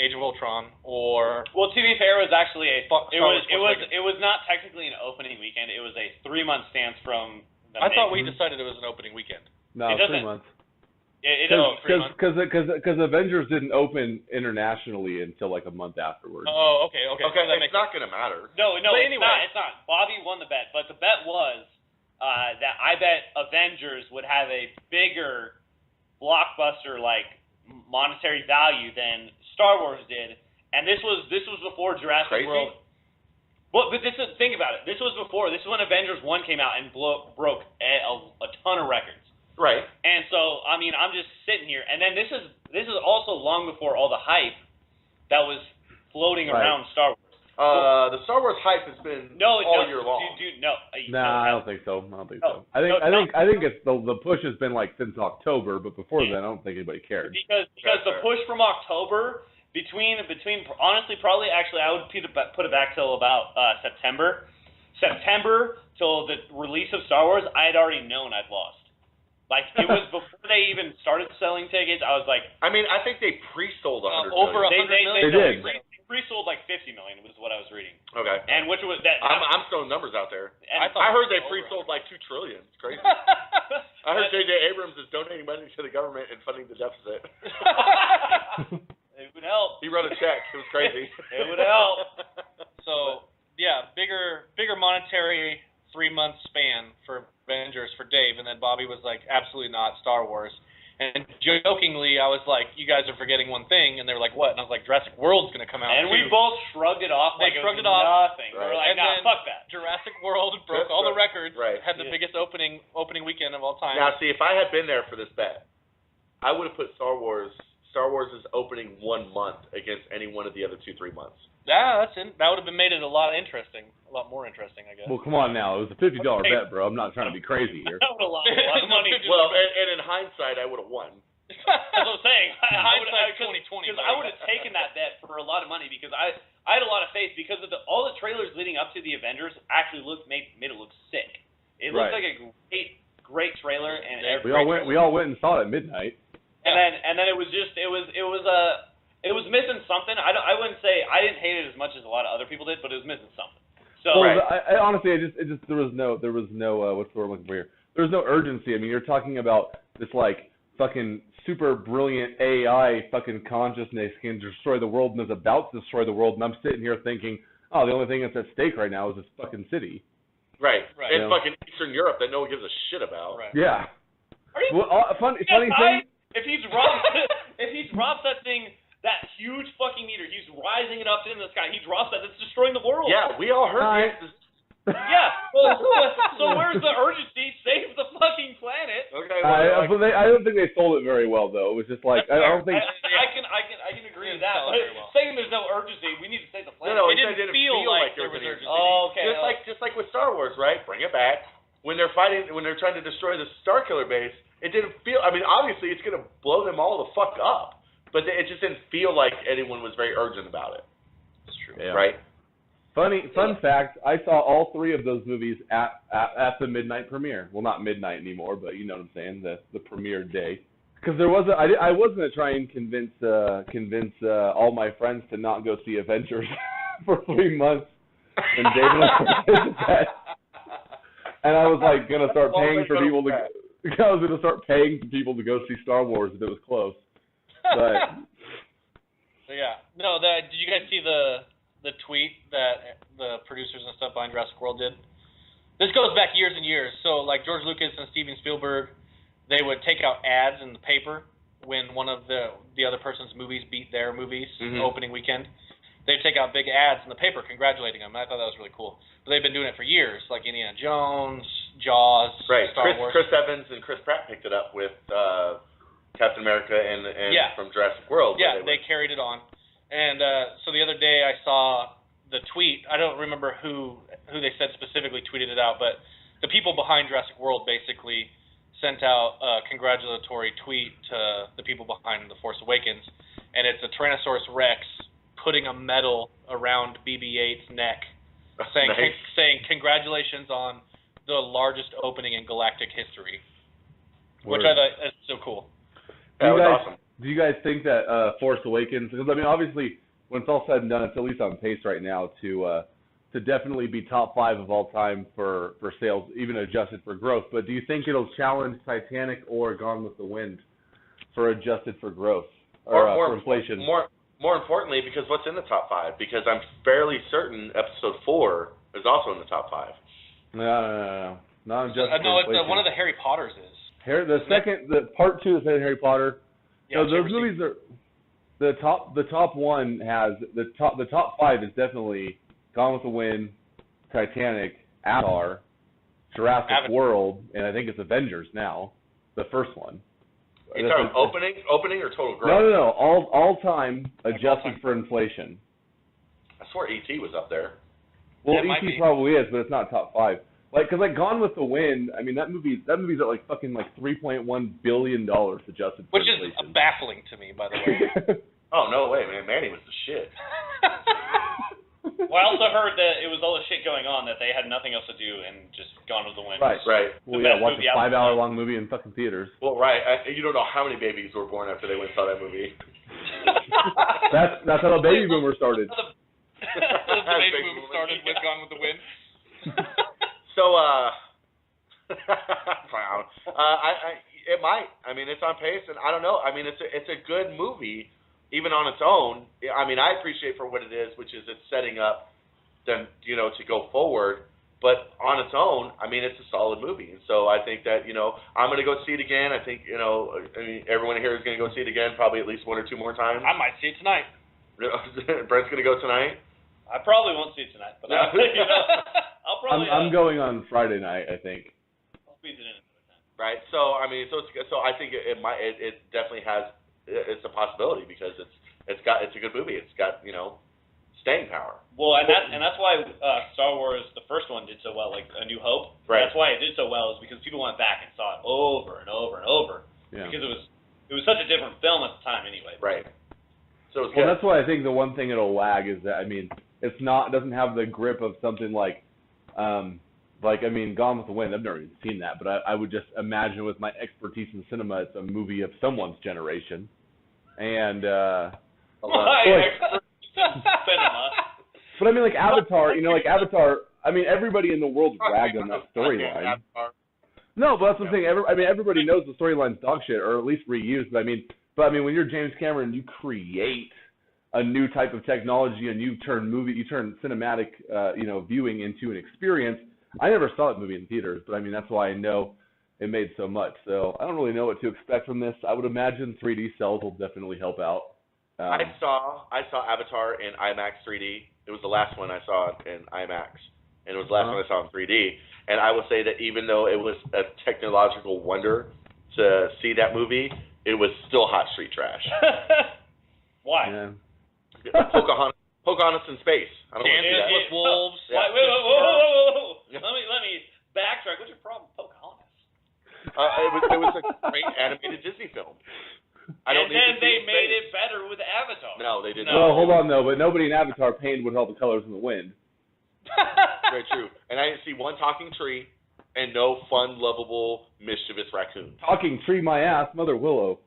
Age of Ultron, or Well, to be fair, it was actually it was not technically an opening weekend. It was a 3-month stance from. I thought we decided it was an opening weekend. No, It 3 doesn't- months. It is 3 months. Because Avengers didn't open internationally until like a month afterwards. Oh, okay. Okay, So that it's makes not going to matter. No, But it's anyway. not. It's not. Bobby won the bet, but the bet was that I bet Avengers would have a bigger blockbuster like monetary value than Star Wars did, and this was before Jurassic Crazy? World. Well, but think about it. This was when Avengers 1 came out and broke a ton of records. Right. And so, I mean, I'm just sitting here, and then this is also long before all the hype that was floating Right. around Star Wars. The Star Wars hype has been all year long. No. Nah, I don't think so. I think it's the push has been like since October, but before then, I don't think anybody cared. Because That's the fair. push from October between honestly probably actually I would put it back till about September till the release of Star Wars. I had already known I'd lost. Like it was before they even started selling tickets. I was like, I mean, I think they pre-sold 100 over million. 100 million. They did. They pre-sold like 50 million was what I was reading, Okay. and which was that. I'm throwing numbers out there. and I heard they over. pre-sold like $2 trillion. It's crazy. I heard J.J. Abrams is donating money to the government and funding the deficit. It would help. He wrote a check. It was crazy. It would help. So yeah, bigger monetary 3-month span for Avengers for Dave, and then Bobby was like, absolutely not, Star Wars. And jokingly, I was like, you guys are forgetting one thing, and they were like, what? And I was like, Jurassic World's gonna come out. And we too. both shrugged it off. They like shrugged it it was off. nothing. Right. We were like, And nah, then fuck that. Jurassic World broke all the records, Right. had the Yeah. biggest opening weekend of all time. Now, see, if I had been there for this bet, I would have put Star Wars' opening 1 month against any one of the other 2-3 months. Yeah, that would have been made it a lot more interesting, I guess. Well, come on now. It was a $50 bet, bro. I'm not trying to be crazy here. That would have lost a lot of money. Well, and in hindsight, I would have won. That's what I'm saying. Hindsight 2020. Because I would have taken that bet for a lot of money because I had a lot of faith because of all the trailers leading up to the Avengers actually made it look sick. It looked Right. like a great trailer, and We all went and saw it at midnight. and then it was missing something. I wouldn't say I didn't hate it as much as a lot of other people did, but it was missing something. So Well, I honestly, there was no what's the word I'm looking for here? There was no urgency. I mean, you're talking about this like fucking super brilliant AI fucking consciousness can destroy the world and is about to destroy the world, and I'm sitting here thinking, oh, the only thing that's at stake right now is this fucking city. Right. Right. In Yeah. fucking Eastern Europe that no one gives a shit about. Right. Yeah. Are you Well, funny thing. if he's dropped that thing, that huge fucking meter, he's rising it up into the sky. He drops that. That's destroying the world. Yeah, we all heard Hi. this. Yeah. Well, so where's the urgency? Save the fucking planet. Okay. I don't think they sold it very well though. It was just like I don't think. I can agree with that. Sell But it very well. saying there's no urgency, we need to save the planet. No, It it didn't feel like there was any urgency. Oh, okay. Just like with Star Wars, right? Bring it back. When they're trying to destroy the Starkiller base, it didn't feel. I mean, obviously, it's gonna blow them all the fuck up, but it just didn't feel like anyone was very urgent about it. That's true. Yeah. Right? Fun fact: I saw all 3 of those movies at the midnight premiere. Well, not midnight anymore, but you know what I'm saying, the premiere day. Because I wasn't gonna try and convince all my friends to not go see Avengers for 3 months, and David was that. And I was like gonna start paying for people to. I was gonna start paying for people to go see Star Wars if it was close. But So yeah, no. Did you guys see the tweet that the producers and stuff behind Jurassic World did? This goes back years and years. So like George Lucas and Steven Spielberg, they would take out ads in the paper when one of the other person's movies beat their movies opening weekend. They'd take out big ads in the paper congratulating them. I thought that was really cool. But they've been doing it for years, like Indiana Jones, Jaws, Right. Star Wars. Chris Evans and Chris Pratt picked it up with Captain America and Yeah. from Jurassic World. Yeah, they carried it on. And so the other day I saw the tweet. I don't remember who they said specifically tweeted it out, but the people behind Jurassic World basically sent out a congratulatory tweet to the people behind The Force Awakens, and it's a Tyrannosaurus Rex putting a medal around BB-8's neck, saying Nice. saying congratulations on the largest opening in galactic history, which Word. I thought is so cool. That was do awesome. Do you guys think that Force Awakens? Because I mean, obviously, when it's all said and done, it's at least on pace right now to definitely be top 5 of all time for sales, even adjusted for growth. But do you think it'll challenge Titanic or Gone with the Wind for adjusted for growth or for inflation? More importantly, because what's in the top 5? Because I'm fairly certain Episode 4 is also in the top 5. No. Not adjusted No, for inflation. one of the Harry Potters is. The part 2 is Harry Potter. Yeah, no, those movies are the top one has the top 5 is definitely Gone with the Wind, Titanic, Avatar, Jurassic World, and I think it's Avengers now, the first one. You talking opening or total growth? No. All time adjusted for inflation. I swear E.T. was up there. Well, E.T. probably is, but it's not top 5. Because Gone with the Wind, I mean that movie's at fucking $3.1 billion adjusted for Which inflation. is baffling to me, by the way. Oh no way, man! Manny was the shit. Well, I also heard that it was all the shit going on that they had nothing else to do and just Gone with the Wind. Right. Well, yeah, watch a 5-hour-long movie in fucking theaters. Well, right. You don't know how many babies were born after they went and saw that movie. That's how the baby boomer started. The baby boom started with Gone with the Wind. So, it might. I mean, it's on pace, and I don't know. I mean, it's a good movie, even on its own. I mean, I appreciate for what it is, which is it's setting up them, to go forward. But on its own, I mean, it's a solid movie, and so I think that I'm going to go see it again. I think everyone here is going to go see it again, probably at least 1 or 2 more times. I might see it tonight. Brent's going to go tonight. I probably won't see it tonight, but I'll probably. I'm going on Friday night, I think. I'll squeeze it in another time. Right. So I mean, so I think it definitely has. It's a possibility because it's a good movie. It's got staying power. Well, and that's why Star Wars, the first one, did so well, like A New Hope. Right. That's why it did so well, is because people went back and saw it over and over and over. Yeah. Because it was such a different film at the time, anyway. Right. So well, that's why I think the one thing it'll lag is that it doesn't have the grip of something like Gone with the Wind. I've never even seen that, but I would just imagine with my expertise in cinema, it's a movie of someone's generation, and cinema. But I mean, Avatar, Avatar. I mean, everybody in the world ragged on that storyline. No, but that's what I'm saying. Everybody knows the storyline's dog shit, or at least reused. But I mean, when you're James Cameron, you create a new type of technology, and you turn cinematic, viewing into an experience. I never saw that movie in theaters, but I mean, that's why I know it made so much. So I don't really know what to expect from this. I would imagine 3D cells will definitely help out. I saw Avatar in IMAX 3D. It was the last one I saw in IMAX, and it was the last one I saw in 3D. And I will say that even though it was a technological wonder to see that movie, it was still hot street trash. Why? Yeah. Pocahontas in space. I don't want to see that. with wolves. Yeah. Whoa. Let me backtrack. What's your problem with Pocahontas? It was a great animated Disney film. And then they made it better with Avatar. No, they didn't. Well, hold on though, but nobody in Avatar painted with all the colors in the wind. Very true. And I didn't see one talking tree and no fun, lovable, mischievous raccoon. Talking tree my ass, Mother Willow.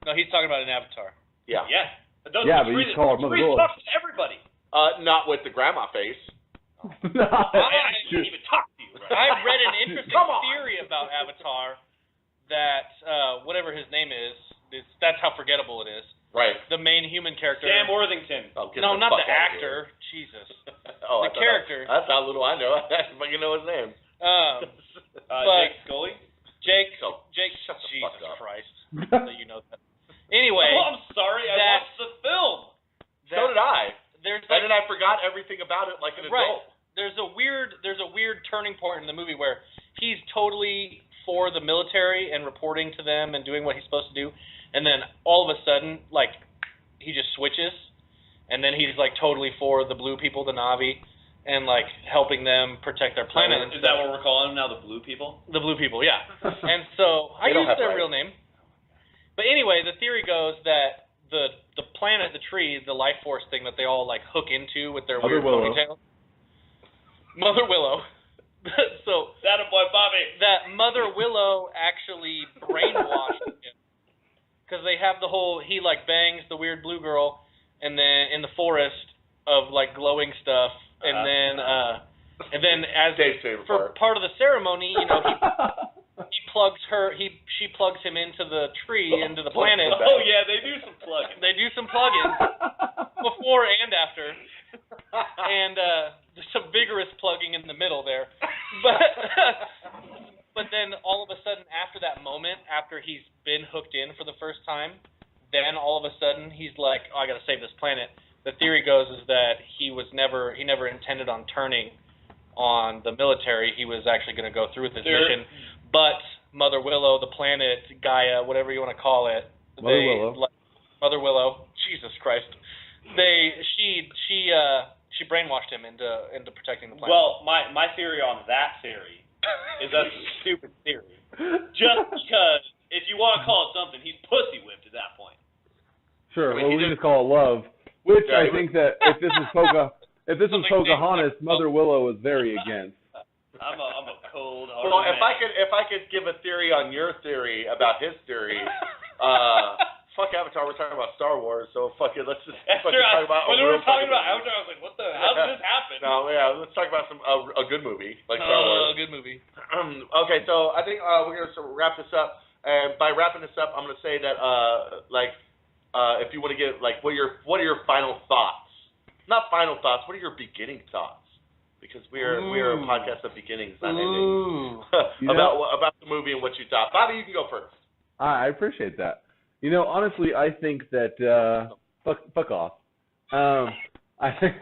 No, he's talking about an Avatar. Yeah. Yeah. But you call her Mother Willow. Talks to everybody. Not with the grandma face. I can't even talk to you. Right? I read an interesting theory about Avatar that whatever his name is, that's how forgettable it is. Right. The main human character. Sam Worthington. Oh, no, not the actor. Jesus. The character. That's how little I know. I don't fucking know his name. Jake Scully. Jake. Shut the Jesus fuck up. Christ. So you know that. Anyway. Oh, I'm sorry. I watched the film. So did I. And then I forgot everything about it like an adult. Right. There's a weird turning point in the movie where he's totally for the military and reporting to them and doing what he's supposed to do, and then all of a sudden, he just switches, and then he's totally for the blue people, the Na'vi, and helping them protect their planet. Is that what we're calling them now, the blue people? The blue people, yeah. And so I use their real name. But anyway, the theory goes that the planet, the tree, the life force thing that they all hook into with their weird ponytails. Mother Willow. So that a boy Bobby. That Mother Willow actually brainwashed him because they have the whole, he like bangs the weird blue girl, and then in the forest of like glowing stuff, and then as for part of the ceremony, you know, he plugs her, she plugs him into the tree, into the planet. Oh yeah, they do some plugging. They do some plugging before and after, and there's some vigorous plugging in the middle there, but then all of a sudden after that moment, after he's been hooked in for the first time, then all of a sudden he's like, oh, I got to save this planet. The theory goes is that he never intended on turning on the military. He was actually going to go through with his mission, but Mother Willow, the planet, Gaia, whatever you want to call it, Mother Willow, Jesus Christ, she brainwashed him into protecting the planet. Well, my theory on that theory is that's a stupid theory. Just because, if you want to call it something, he's pussy whipped at that point. Sure, well, we just call it love. Which I think that if this was Pocahontas, Mother Willow was very against. I'm a cold hearted Well, man. if I could give a theory on your theory about his theory, fuck Avatar, we're talking about Star Wars, so fuck it, let's just fucking talk about when we were talking about Avatar, I was like, what the how did this happen? No, yeah, let's talk about a good movie, like Star Wars. A good movie. Okay, so I think we're going to wrap this up, and by wrapping this up, I'm going to say that, if you want to get, like, what are your final thoughts? Not final thoughts, what are your beginning thoughts? Because we are a podcast of beginnings, not endings. about the movie and what you thought. Bobby, you can go first. I appreciate that. You know, honestly, I think that fuck off. I think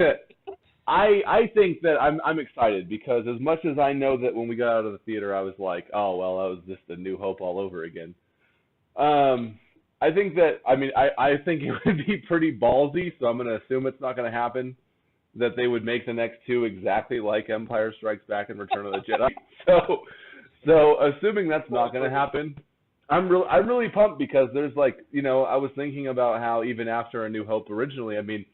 that I'm excited because as much as I know that when we got out of the theater, I was like, oh well, that was just a New Hope all over again. I think that I think it would be pretty ballsy, so I'm going to assume it's not going to happen. That they would make the next two exactly like Empire Strikes Back and Return of the Jedi. So assuming that's not going to happen, I'm really pumped because there's like, you know, I was thinking about how even after A New Hope originally, I mean,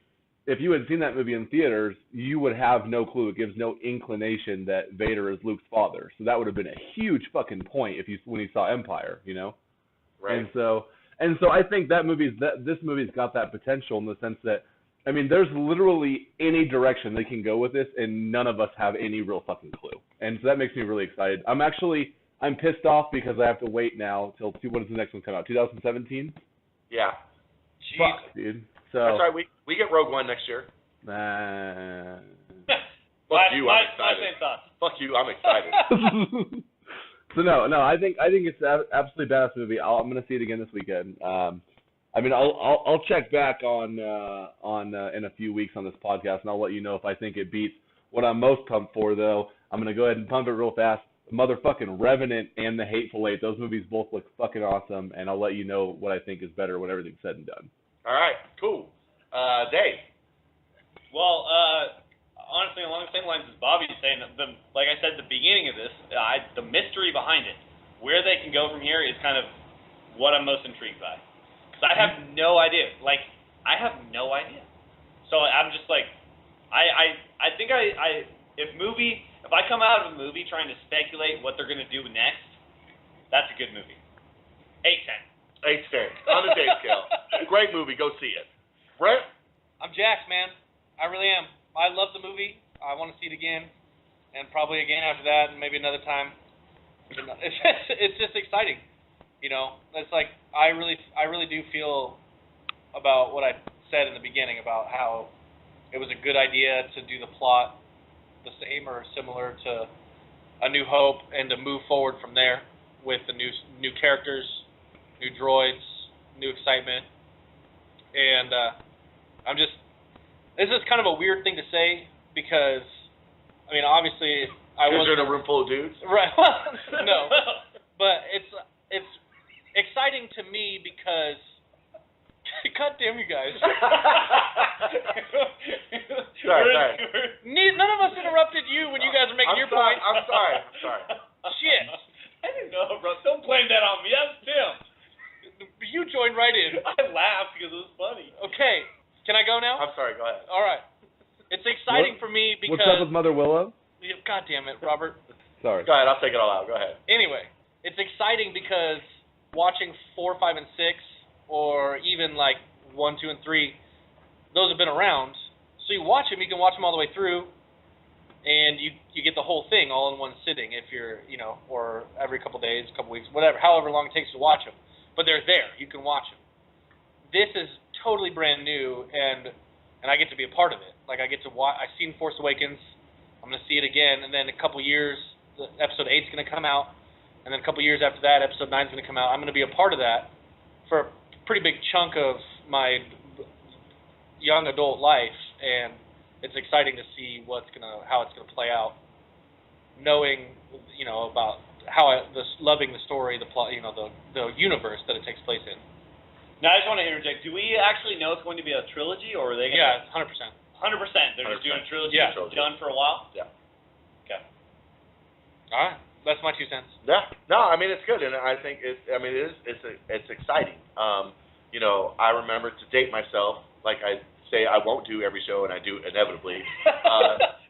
if you had seen that movie in theaters, you would have no clue. It gives no inclination that Vader is Luke's father. So that would have been a huge fucking point when you saw Empire, you know? Right. And so I think this movie's got that potential in the sense that, I mean, there's literally any direction they can go with this, and none of us have any real fucking clue. And so that makes me really excited. I'm pissed off because I have to wait now till when does the next one come out? 2017? Yeah. Jeez. Fuck, dude. So that's right. We get Rogue One next year. Fuck you. I'm excited. My same thoughts. Fuck you. I'm excited. So no, I think it's an absolutely badass movie. I'm gonna see it again this weekend. I mean, I'll check back on in a few weeks on this podcast, and I'll let you know if I think it beats what I'm most pumped for. Though I'm gonna go ahead and pump it real fast. The motherfucking Revenant and The Hateful Eight; those movies both look fucking awesome, and I'll let you know what I think is better when everything's said and done. All right, cool. Dave. Well, honestly, along the same lines as Bobby's saying, like I said at the beginning of this, the mystery behind it, where they can go from here, is kind of what I'm most intrigued by. I have no idea. Like, I have no idea. So I'm just like, I think if I come out of a movie trying to speculate what they're going to do next, that's a good movie. 8/10. 8/10 on the Dave scale. Great movie. Go see it. Brent? I'm jacked, man. I really am. I love the movie. I want to see it again, and probably again after that, and maybe another time. It's just exciting. You know, it's like I really do feel about what I said in the beginning about how it was a good idea to do the plot the same or similar to A New Hope and to move forward from there with the new characters, new droids, new excitement, and this is kind of a weird thing to say because I mean obviously I was in a room full of dudes. Right. No, but it's exciting to me because God damn you guys. Sorry. None of us interrupted you when you guys were making your point. I'm sorry. Shit. I didn't know, bro. Don't blame that on me. That's Tim. You joined right in. I laughed because it was funny. Okay. Can I go now? I'm sorry. Go ahead. All right. It's exciting for me because... What's up with Mother Willow? God damn it, Robert. Sorry. Go ahead. I'll take it all out. Go ahead. Anyway, it's exciting because watching 4, 5, and 6 or even like 1, 2, and 3, those have been around. So you watch them, you can watch them all the way through, and you get the whole thing all in one sitting if you're, or every couple days, couple weeks, whatever, however long it takes to watch them. But they're there. You can watch them. This is totally brand new, and I get to be a part of it. Like, I get to watch. I've seen Force Awakens. I'm going to see it again, and then a couple years, episode 8 is going to come out, and then a couple years after that, episode 9 is going to come out. I'm going to be a part of that for a pretty big chunk of my young adult life, and it's exciting to see how it's gonna play out. Knowing, about loving the story, the plot, the universe that it takes place in. Now, I just want to interject. Do we actually know it's going to be a trilogy, or are they going to... Yeah, 100%. 100%. They're just doing a trilogy. Yeah. Done for a while. Yeah. Okay. All right, that's my 2 cents. Yeah. No, I mean, it's good, and I think it's exciting. I remember, to date myself, like I say I won't do every show, and I do inevitably.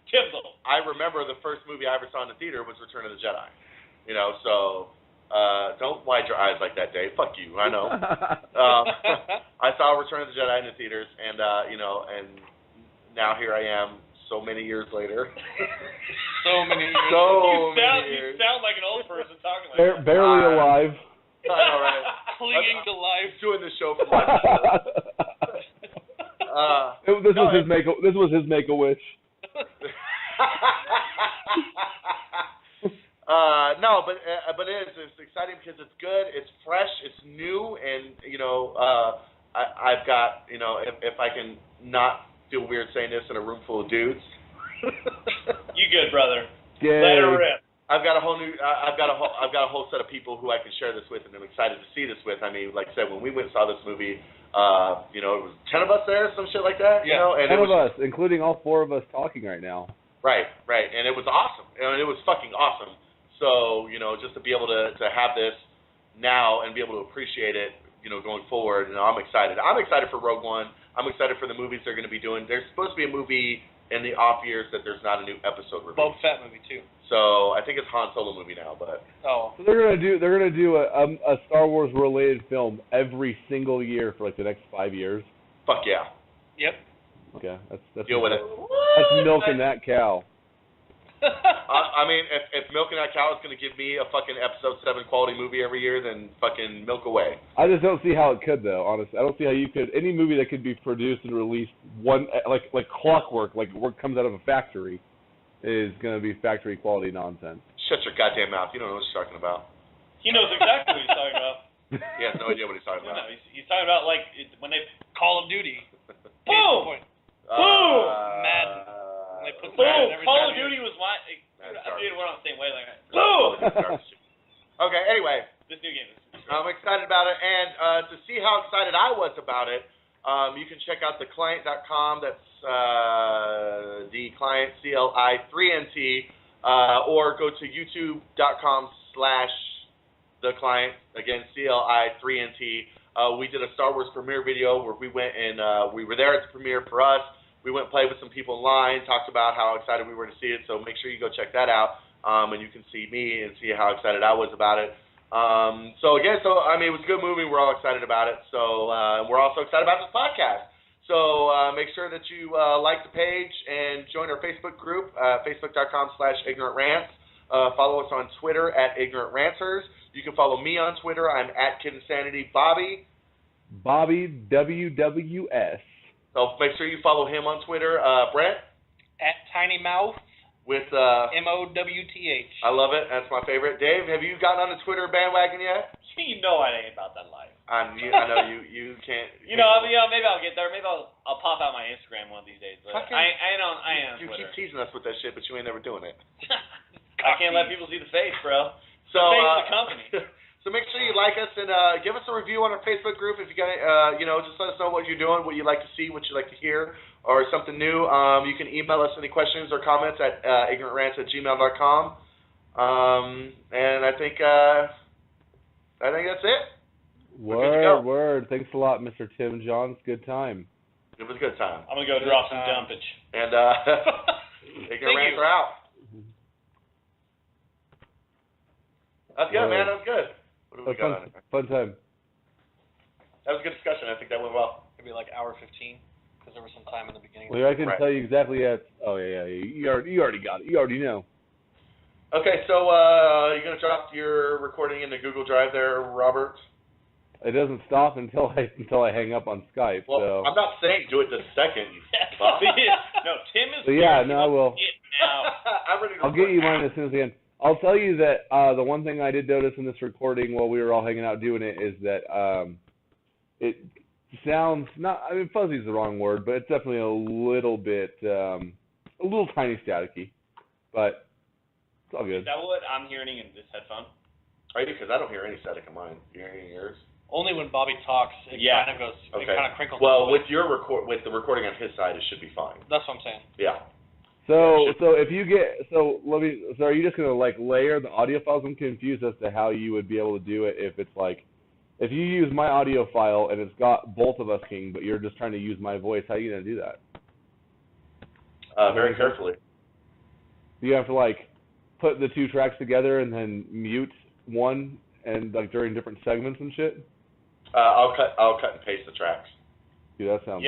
Typical. I remember the first movie I ever saw in the theater was Return of the Jedi. So don't wide your eyes like that, Dave. Fuck you. I know. I saw Return of the Jedi in the theaters, and and now here I am, so many years later. So many years. You sound like an old person talking like that. Barely alive. I know, right? Clinging to life. Doing this show for life. This was his make-a-wish. No, but it's exciting because it's good, it's fresh, it's new, and I've got if I can not feel weird saying this in a room full of dudes. You good, brother? Yay. Let her rip. I've got a whole set of people who I can share this with, and I'm excited to see this with. I mean, like I said, when we went and saw this movie, it was 10 of us there, some shit like that. Yeah. And 10 of us, including all 4 of us talking right now. Right, and it was awesome. It was fucking awesome. So, just to be able to have this now and be able to appreciate it, going forward, I'm excited. I'm excited for Rogue One. I'm excited for the movies they're going to be doing. There's supposed to be a movie in the off years that there's not a new episode released. Boba Fett movie too. So I think it's Han Solo movie now, but oh, so they're gonna do a Star Wars related film every single year for like the next 5 years. fuck yeah. Yep. Okay, that's Deal with it. That's milking that cow. I mean, if Milking That Cow is going to give me a fucking episode 7 quality movie every year, then fucking milk away. I just don't see how it could, though. Honestly, I don't see how you could. Any movie that could be produced and released like clockwork, like work comes out of a factory, is going to be factory quality nonsense. Shut your goddamn mouth. You don't know what you're talking about. He knows exactly what he's talking about. He has no idea what he's talking No, about. he's talking about like when they Call of Duty. boom, Boom! Madden. They put boom. Madden every Call time of Duty was my. Dude, we're on the same wavelength. Boom! Okay, anyway. This new game is. I'm excited about it, and to see how excited I was about it, you can check out theclient.com. That's the client, CLI3NT, or go to youtube.com/theclient, again, CLI3NT. We did a Star Wars premiere video where we went and we were there at the premiere for us. We went and played with some people in line, talked about how excited we were to see it, so make sure you go check that out, and you can see me and see how excited I was about it. It was a good movie. We're all excited about it. So we're also excited about this podcast. So make sure that you like the page and join our Facebook group, facebook.com/ignorantrants. Follow us on Twitter @ignorantransers. You can follow me on Twitter. I'm @KidInsanity. Bobby WWS. So make sure you follow him on Twitter. Brent? @TinyMouth. With MOWTH. I love it. That's my favorite. Dave, have you gotten on the Twitter bandwagon yet? You know I ain't about that life. I know you can't. Maybe I'll get there. Maybe I'll pop out my Instagram one of these days. But I am. You keep teasing us with that shit, but you ain't never doing it. I can't let people see the face, bro. So the face of the company. So make sure you like us and give us a review on our Facebook group if you got just let us know what you're doing, what you like to see, what you like to hear, or something new. You can email us any questions or comments at ignorantrants@gmail.com. And I think that's it. Word. Thanks a lot, Mr. Tim Johns. Good time. It was a good time. I'm gonna go drop some dumpage. And Ignorant Rants are out. That's good, man. That was good. What do we got on it? Fun time. That was a good discussion. I think that went well. Maybe like hour 15, because there was some time in the beginning. Well, I can Right. tell you exactly. Oh yeah. You already got it. You already know. Okay, so you're gonna drop your recording into Google Drive there, Robert? It doesn't stop until I hang up on Skype. Well, so. I'm not saying do it this second. You fuck. No, Tim is. So yeah, no, I will. Now. I'm ready to I'll get you mine as soon as I can. I'll tell you that the one thing I did notice in this recording while we were all hanging out doing it is that it sounds not. I mean, fuzzy is the wrong word, but it's definitely a little bit, a little tiny staticky, but it's all good. Is that what I'm hearing in this headphone? Are you? Because I don't hear any static in mine. You hearing yours? Only when Bobby talks, it kind of goes, Okay. it kind of crinkles. Well, with your with the recording on his side, it should be fine. That's what I'm saying. Yeah. So if you get so are you just gonna like layer the audio files? I'm confused as to how you would be able to do it if it's like if you use my audio file and it's got both of us king, but you're just trying to use my voice. How are you gonna do that? Very carefully. You have to like put the two tracks together and then mute one and like during different segments and shit. I'll cut and paste the tracks. Dude, that sounds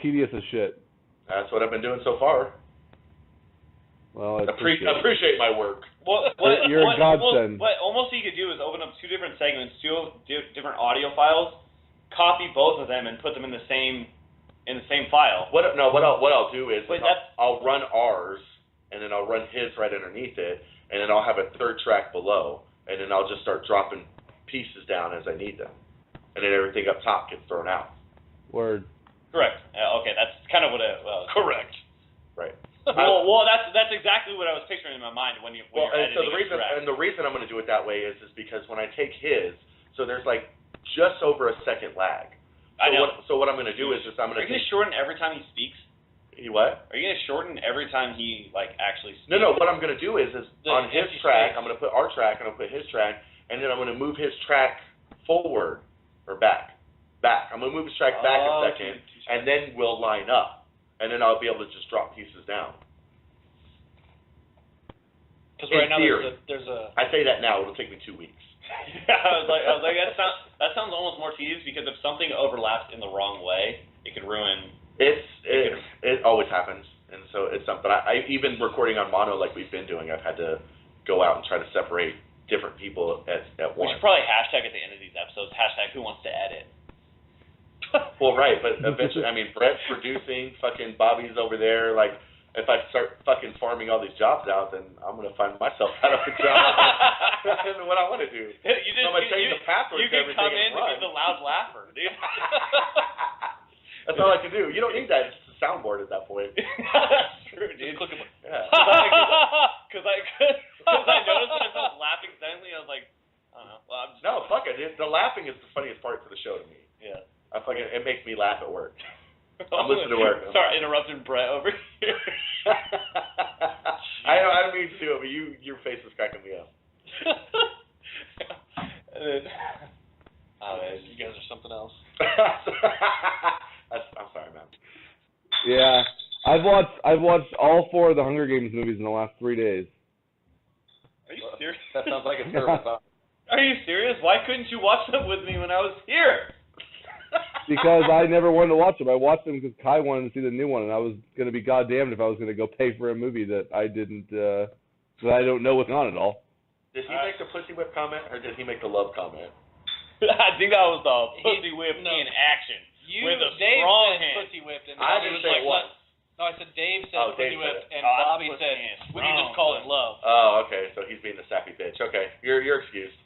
tedious as shit. That's what I've been doing so far. Well, appreciate my work. You're a godsend. What almost you could do is open up two different segments, two different audio files, copy both of them, and put them in the same file. What I'll do is I'll run ours, and then I'll run his right underneath it, and then I'll have a third track below, and then I'll just start dropping pieces down as I need them, and then everything up top gets thrown out. Word. Correct. Okay, that's kind of what it was. Correct. Right. Well, that's exactly what I was picturing in my mind when you're editing the reason I'm going to do it that way is because when I take his, so there's like just over a second lag. I know. So what I'm going to do is I'm going to. Are you going to shorten every time he speaks? He what? Are you going to shorten every time he like actually speaks? No. What I'm going to do is on his track, I'm going to put our track, and I'm going to put his track, and then I'm going to move his track forward or back. I'm going to move his track back a second, and then we'll line up, and then I'll be able to just drop pieces down. Because right now there's a. I say that now. It'll take me 2 weeks. Yeah, I was like that sounds almost more tedious because if something overlaps in the wrong way, it could ruin. It always happens, and so it's something. I even recording on mono like we've been doing, I've had to go out and try to separate different people at once. We should probably hashtag at the end of these episodes #Who wants to edit. Well, right, but eventually, I mean, Brent's producing, fucking Bobby's over there. Like, if I start fucking farming all these jobs out, then I'm gonna find myself out of a job. And what I want to do. I'm gonna change the password to everything. You can come in and and be the loud laugher, dude. That's all I can do. You don't need that. It's just a soundboard at that point. That's true, dude. Yeah. Because I noticed when I started laughing silently, I was like, I don't know. Well, I'm just... No, fuck it. The laughing is the funniest part for the show to me. Yeah. It makes me laugh at work. I'm listening to work. Sorry, interrupting Brent over here. I don't mean to, but your face is cracking me up. And then, you guys are something else. I'm sorry, man. Yeah, I've watched all 4 of the Hunger Games movies in the last 3 days. Are you serious? That sounds like a terrible thought. Are you serious? Why couldn't you watch them with me when I was here? Because I never wanted to watch them. I watched them because Kai wanted to see the new one, and I was going to be goddamned if I was going to go pay for a movie that I didn't, that I don't know what's on at all. Did he make the pussy whip comment, or did he make the love comment? I think that was the pussy whip in action. With a Dave strong said hand. pussy whipped, and I Bobby didn't was say like, what. No, I said Dave said Dave pussy said whipped, it. and Oh, that's Bobby pussy said hand. we can just call it love. Oh, okay. So he's being the sappy bitch. Okay, you're excused.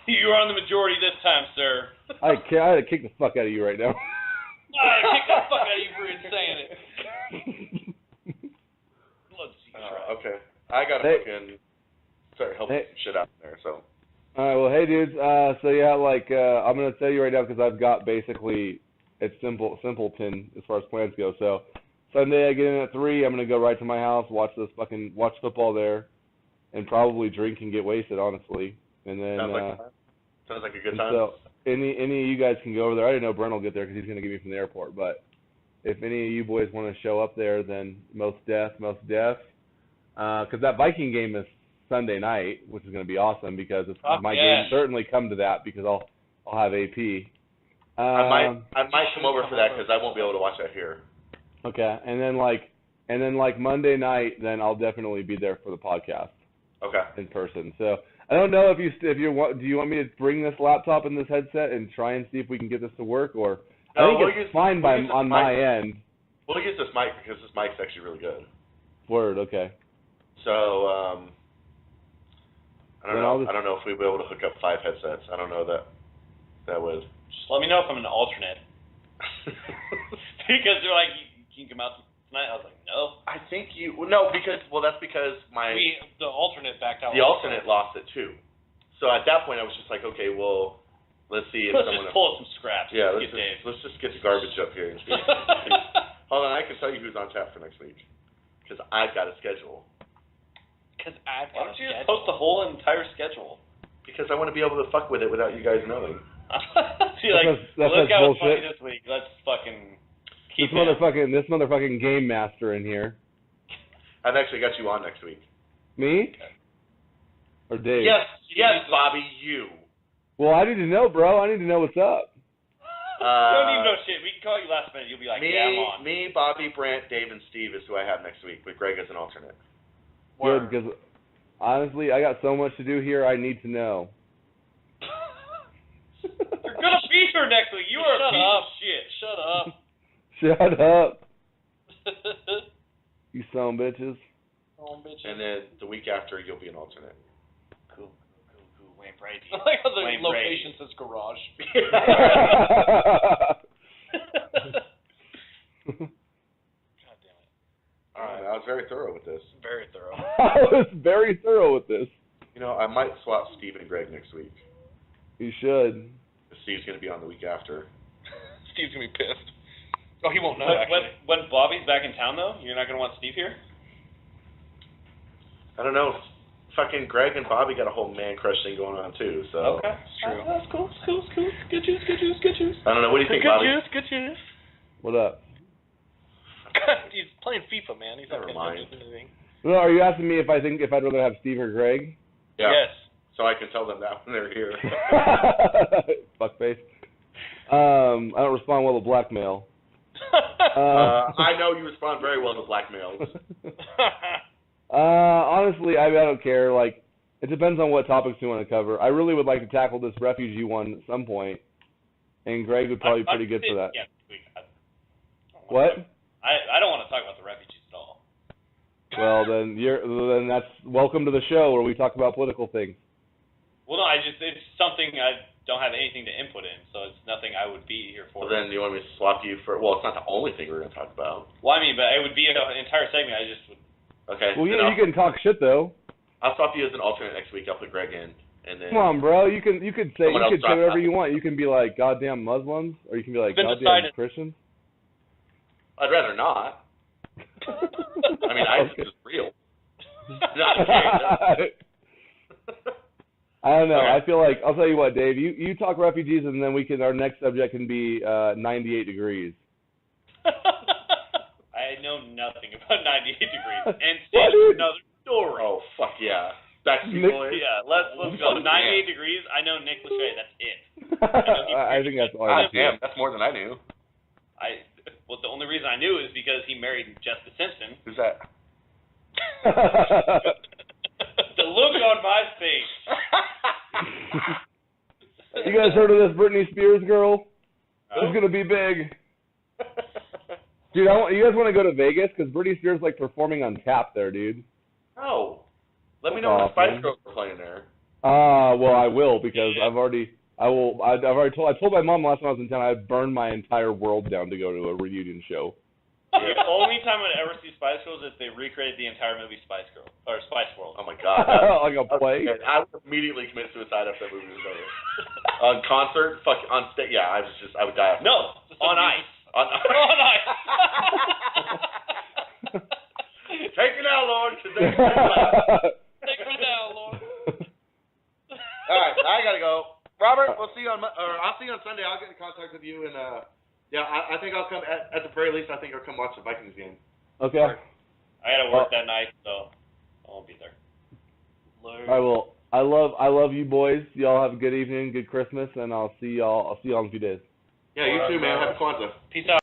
You're on the majority this time, sir. I had to kick the fuck out of you right now. I kick the fuck out of you for saying it. Let's see. Okay. I got to fucking start helping some shit out there, so. All right, well, hey, dudes. So, yeah, like, I'm going to tell you right now because I've got basically, it's simpleton as far as plans go. So, Sunday I get in at 3. I'm going to go right to my house, watch football there, and probably drink and get wasted, honestly. And then, sounds like a good time. So, any of you guys can go over there. I didn't know Brent will get there because he's going to get me from the airport. But if any of you boys want to show up there, then most deaf. Because that Viking game is Sunday night, which is going to be awesome because it's my game certainly come to that because I'll I'll have AP. I might come over for that because I won't be able to watch that here. Okay, and then Monday night, then I'll definitely be there for the podcast. Okay. In person. So I don't know if you want. Do you want me to bring this laptop and this headset and try and see if we can get this to work, or I think it's fine on my end. We'll use this mic because this mic's actually really good. Word. Okay. So I don't know if we'd be able to hook up 5 headsets. I don't know that would. Just let me know if I'm an alternate. Because they're like, you can come out tonight. I was like, no. I think that's because the alternate backed out. The alternate lost it too. So at that point, I was just like, okay, well, let's see if let's just pull up some scraps. Yeah, let's just get the garbage up here and see. Hold on, I can tell you who's on tap for next week because I've got a schedule. Why don't you just post the whole entire schedule? Because I want to be able to fuck with it without you guys knowing. See, look how it's funny this week. Let's fucking keep this motherfucking game master in here. I've actually got you on next week. Me? Or Dave? Yes, Bobby, you. Well, I need to know, bro. I need to know what's up. You don't even know shit. We can call you last minute. You'll be like, yeah, I'm on. Me, Bobby, Brent, Dave, and Steve is who I have next week, with Greg as an alternate. Good, because honestly, I got so much to do here. I need to know. You're gonna be here next week. You are a piece of shit. Shut up. Shut up. You son of bitches. And then the week after, you'll be an alternate. Cool. Wayne Brady. I like how the Wayne location Brady. says garage. All right, I was very thorough with this. Very thorough. I was very thorough with this. You know, I might swap Steve and Greg next week. You should. Steve's going to be on the week after. Steve's going to be pissed. Oh, he won't know, actually. When Bobby's back in town, though, you're not going to want Steve here? I don't know. Fucking Greg and Bobby got a whole man crush thing going on, too. So. Okay. It's true. That's cool. Good juice. I don't know. What do you think, Bobby? Good juice. What up? He's playing FIFA, man. He's Never mind. Anything. No, are you asking me if I'd rather have Steve or Greg? Yeah. Yes. So I can tell them that when they're here. Fuckface. I don't respond well to blackmail. I know you respond very well to blackmails. Honestly, I don't care. Like, it depends on what topics you want to cover. I really would like to tackle this refugee one at some point, and Greg would probably be pretty good for that. Yeah, What? I don't want to talk about the refugees at all. Well, then that's welcome to the show where we talk about political things. Well, no, it's something I don't have anything to input in, so it's nothing I would be here for. Well, then you want me to swap you for? Well, it's not the only thing we're going to talk about. Well, I mean, but it would be an entire segment. I just would. Okay. Well, yeah, you can talk shit though. I'll swap you as an alternate next week. I'll put Greg in, and then. Come on, bro. You could say whatever out. you want. You can be like goddamn Muslims, or you can be like goddamn Christians. I'd rather not. I mean, ISIS is real. Not okay. I don't know. Okay. I feel like I'll tell you what, Dave. You talk refugees, and then our next subject can be 98 degrees. I know nothing about 98 degrees, and still another story. Oh fuck yeah! Backstreet Boys. Yeah, let's go. 98 degrees. I know Nick Lachey. That's it. I think that's all. Damn, that's more than I knew. Well, the only reason I knew is because he married Jessica Simpson. Who's that? The look on my face. You guys heard of this Britney Spears girl? No. It's gonna be big. Dude, you guys want to go to Vegas? Because Britney Spears like performing on tap there, dude. Oh. Let me know when the Spice Girls are playing there. Well, I will because I told my mom last time I was in town I'd burn my entire world down to go to a reunion show. The only time I'd ever see Spice Girls is if they recreated the entire movie Spice World. Oh my god. Like a play? I would immediately commit suicide after that movie was over. On concert, on stage, yeah, I would die. No, on ice. On ice. Take me now, Lord. Take me now, Lord. All right, I gotta go. Robert, I'll see you on Sunday. I'll get in contact with you, and I think I'll come at the very least. I think I'll come watch the Vikings game. Okay. I gotta work that night, so I won't be there. All right, well, I love you boys. Y'all have a good evening, good Christmas, and I'll see y'all in a few days. Yeah, you too, man. Happy Kwanzaa. Peace out.